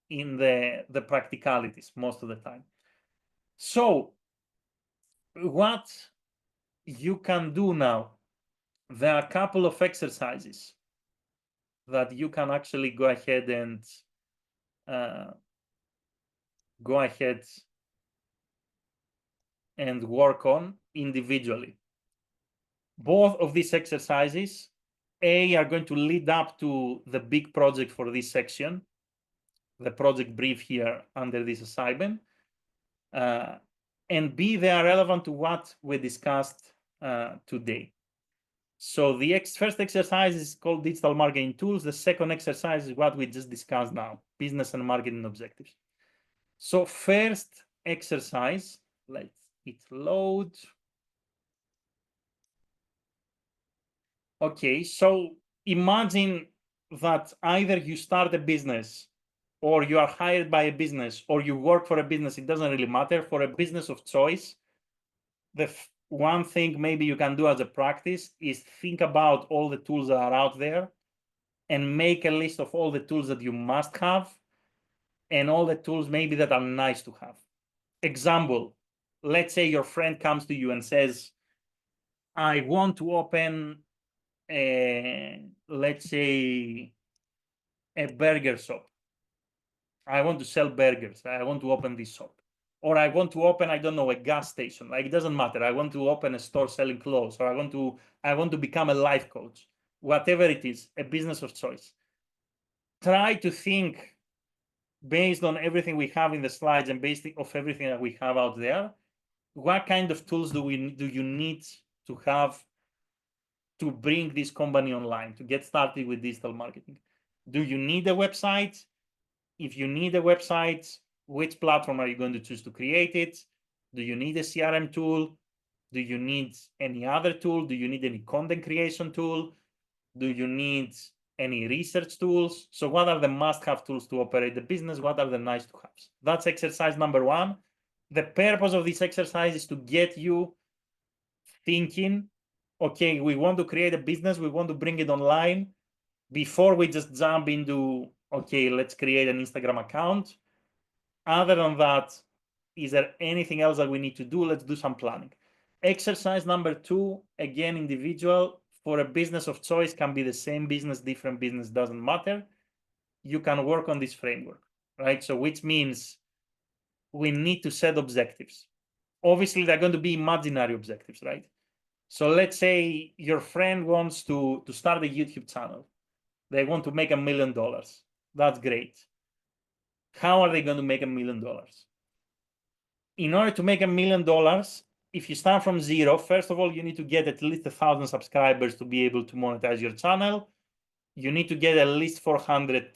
in the practicalities most of the time. So what you can do now, there are a couple of exercises that you can actually go ahead and work on individually. Both of these exercises, A, are going to lead up to the big project for this section, the project brief here under this assignment, and B, they are relevant to what we discussed today. So the first exercise is called Digital Marketing Tools. The second exercise is what we just discussed now, Business and Marketing Objectives. So first exercise, let it load. Okay, so imagine that either you start a business, or you are hired by a business, or you work for a business, it doesn't really matter, for a business of choice, one thing maybe you can do as a practice is think about all the tools that are out there and make a list of all the tools that you must have and all the tools maybe that are nice to have. Example, let's say your friend comes to you and says, I want to open let's say a burger shop. I want to sell burgers. I want to open this shop. Or I want to open, I don't know, a gas station. Like, it doesn't matter. I want to open a store selling clothes, or I want to become a life coach. Whatever it is, a business of choice. Try to think based on everything we have in the slides and based off everything that we have out there, what kind of tools do you need to have to bring this company online, to get started with digital marketing? Do you need a website? If you need a website, which platform are you going to choose to create it? Do you need a CRM tool? Do you need any other tool? Do you need any content creation tool? Do you need any research tools? So what are the must-have tools to operate the business? What are the nice-to-haves? That's exercise number one. The purpose of this exercise is to get you thinking, okay, we want to create a business, we want to bring it online, before we just jump into, okay, let's create an Instagram account. Other than that, is there anything else that we need to do? Let's do some planning. Exercise number two, again, individual. For a business of choice, can be the same business, different business, doesn't matter. You can work on this framework, right? So which means we need to set objectives. Obviously, they're going to be imaginary objectives, right? So let's say your friend wants to start a YouTube channel. They want to make $1 million. That's great. How are they going to make $1 million? In order to make $1 million, if you start from zero, first of all, you need to get at least 1,000 subscribers to be able to monetize your channel. You need to get at least 400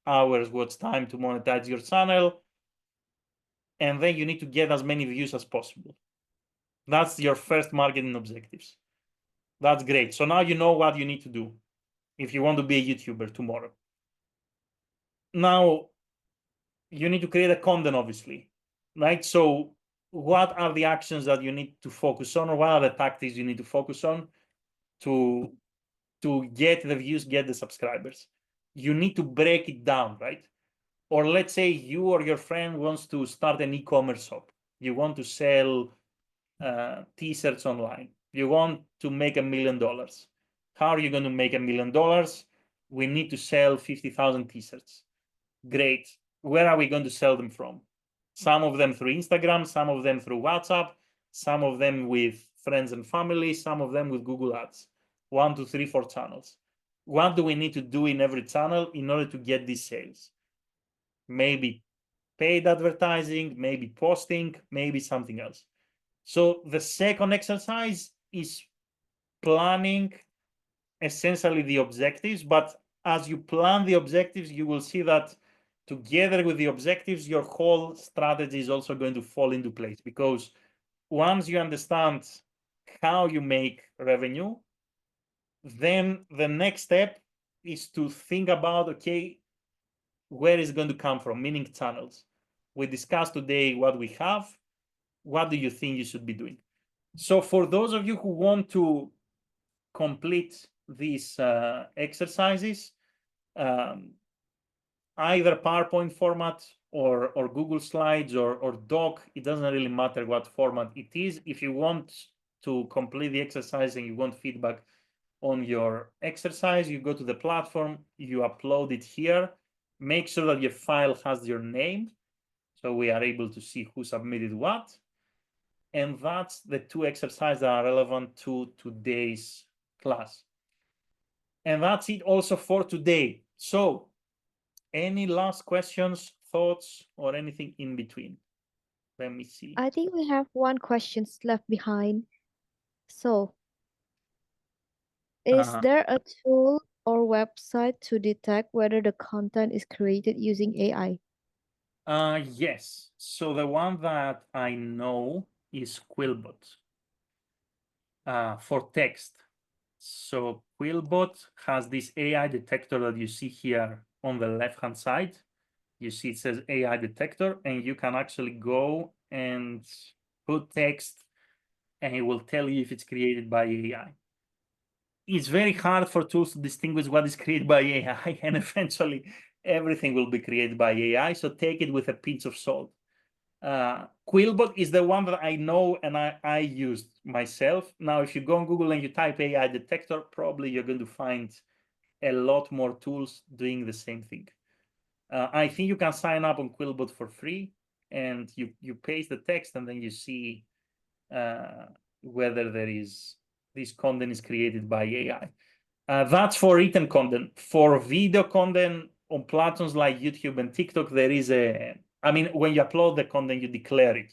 hours watch time to monetize your channel. And then you need to get as many views as possible. That's your first marketing objectives. That's great. So now you know what you need to do if you want to be a YouTuber tomorrow. Now, you need to create a content, obviously, right? So what are the actions that you need to focus on, or what are the tactics you need to focus on to get the views, get the subscribers? You need to break it down, right? Or let's say you or your friend wants to start an e-commerce shop. You want to sell t-shirts online. You want to make $1 million. How are you going to make $1 million? We need to sell 50,000 t-shirts. Great. Where are we going to sell them from? Some of them through Instagram, some of them through WhatsApp, some of them with friends and family, some of them with Google Ads. 1, 2, 3, 4 channels. What do we need to do in every channel in order to get these sales? Maybe paid advertising, maybe posting, maybe something else. So the second exercise is planning essentially the objectives, but as you plan the objectives, you will see that together with the objectives, your whole strategy is also going to fall into place, because once you understand how you make revenue, then the next step is to think about, okay, where is it going to come from, meaning channels. We discussed today what we have. What do you think you should be doing? So for those of you who want to complete these exercises, either PowerPoint format or Google Slides or Doc, it doesn't really matter what format it is. If you want to complete the exercise and you want feedback on your exercise, you go to the platform, you upload it here, make sure that your file has your name, so we are able to see who submitted what. And that's the 2 exercises that are relevant to today's class. And that's it also for today. So any last questions, thoughts, or anything in between? Let me see. I think we have one question left behind. So, is there a tool or website to detect whether the content is created using AI? Yes. So the one that I know is Quillbot for text. So Quillbot has this AI detector that you see here on the left-hand side. You see it says AI detector, and you can actually go and put text and it will tell you if it's created by AI. It's very hard for tools to distinguish what is created by AI, and eventually everything will be created by AI. So take it with a pinch of salt. Quillbot is the one that I know and I used myself. Now, if you go on Google and you type AI detector, probably you're going to find a lot more tools doing the same thing. I think you can sign up on Quillbot for free, and you paste the text, and then you see whether this content is created by AI. That's for written content. For video content on platforms like YouTube and TikTok, there is when you upload the content, you declare it,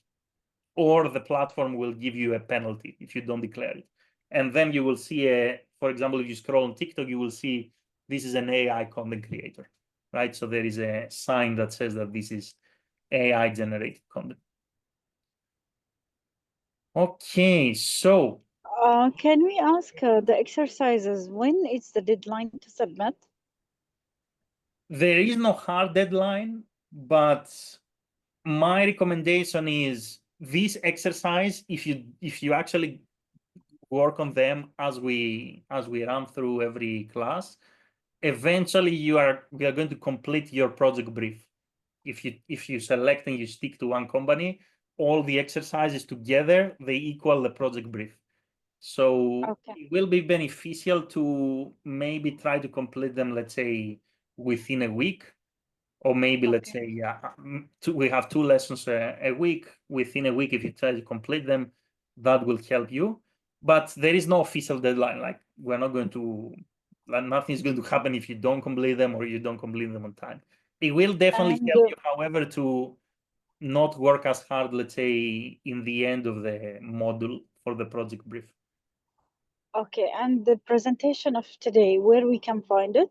or the platform will give you a penalty if you don't declare it. And then you will see for example, if you scroll on TikTok, you will see this is an AI content creator, right? So there is a sign that says that this is AI generated content. Okay, so Can we ask the exercises, when is the deadline to submit? there is no hard deadline, but my recommendation is this exercise, if you actually work on them as we run through every class, eventually we are going to complete your project brief. If you select and you stick to one company, all the exercises together, they equal the project brief. So Okay. it will be beneficial to maybe try to complete them, let's say, within a week, or maybe let's say we have 2 lessons a week. Within a week, if you try to complete them, that will help you. But there is no official deadline. Like, we're not going to, nothing is going to happen if you don't complete them or you don't complete them on time. It will definitely help you, however, to not work as hard, let's say, in the end of the module for the project brief. Okay, and the presentation of today, where we can find it?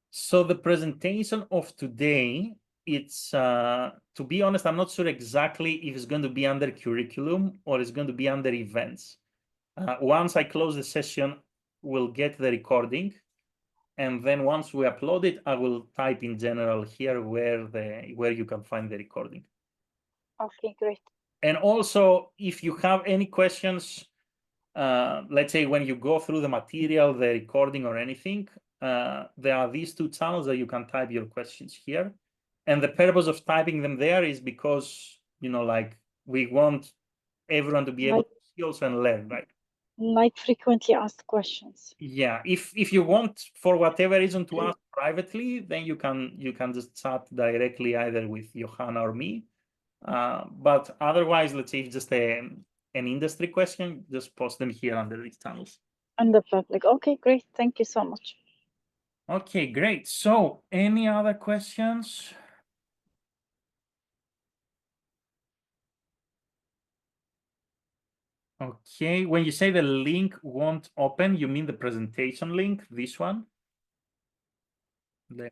So the presentation of today, it's to be honest, I'm not sure exactly if it's going to be under curriculum or it's going to be under events. Once I close the session, we'll get the recording, and then once we upload it, I will type in general here where you can find the recording. Okay, great. And also, if you have any questions, let's say when you go through the material, the recording or anything, there are these 2 channels that you can type your questions here. And the purpose of typing them there is because, like, we want everyone to be able to see also and learn, right? Like frequently asked questions. Yeah, if you want, for whatever reason, to ask privately, then you can just chat directly either with Johanna or me. But otherwise, let's say if just an industry question, just post them here under these channels. And the public. Okay, great. Thank you so much. Okay, great. So any other questions? Okay, when you say the link won't open, you mean the presentation link, this one?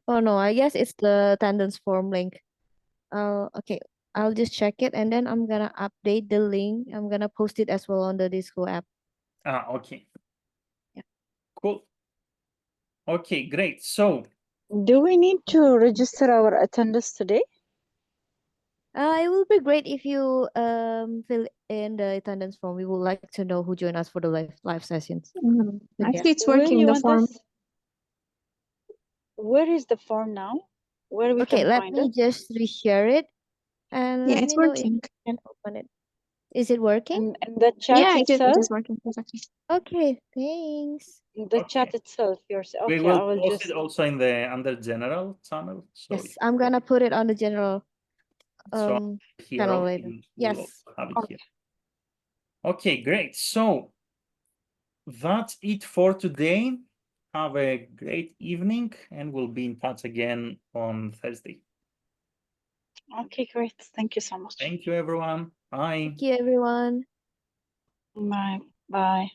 Oh no, I guess it's the attendance form link. Okay, I'll just check it and then I'm gonna update the link. I'm gonna post it as well on the Disco app. Okay. Yeah. Cool. Okay, great. So do we need to register our attendance today? It will be great if you fill in the attendance form. We would like to know who joined us for the live sessions. Actually, it's Where working, you the want form. us? Where is the form now? Where we Okay, can let find me it? just reshare it and Yeah, let it's me know if working. you can open it. Is it working? In the chat Yeah, it itself? is working perfectly. Okay, thanks. In the chat Okay. itself, yours. we Okay, will I will post just. it also in the under general channel. So Yes, I'm gonna put it on the general here channel also later. we'll Yes. also have it Okay. here. Okay, great. So that's it for today. Have a great evening, and we'll be in touch again on Thursday. Okay, great. Thank you so much. Thank you, everyone. Bye. Thank you, everyone. Bye. Bye.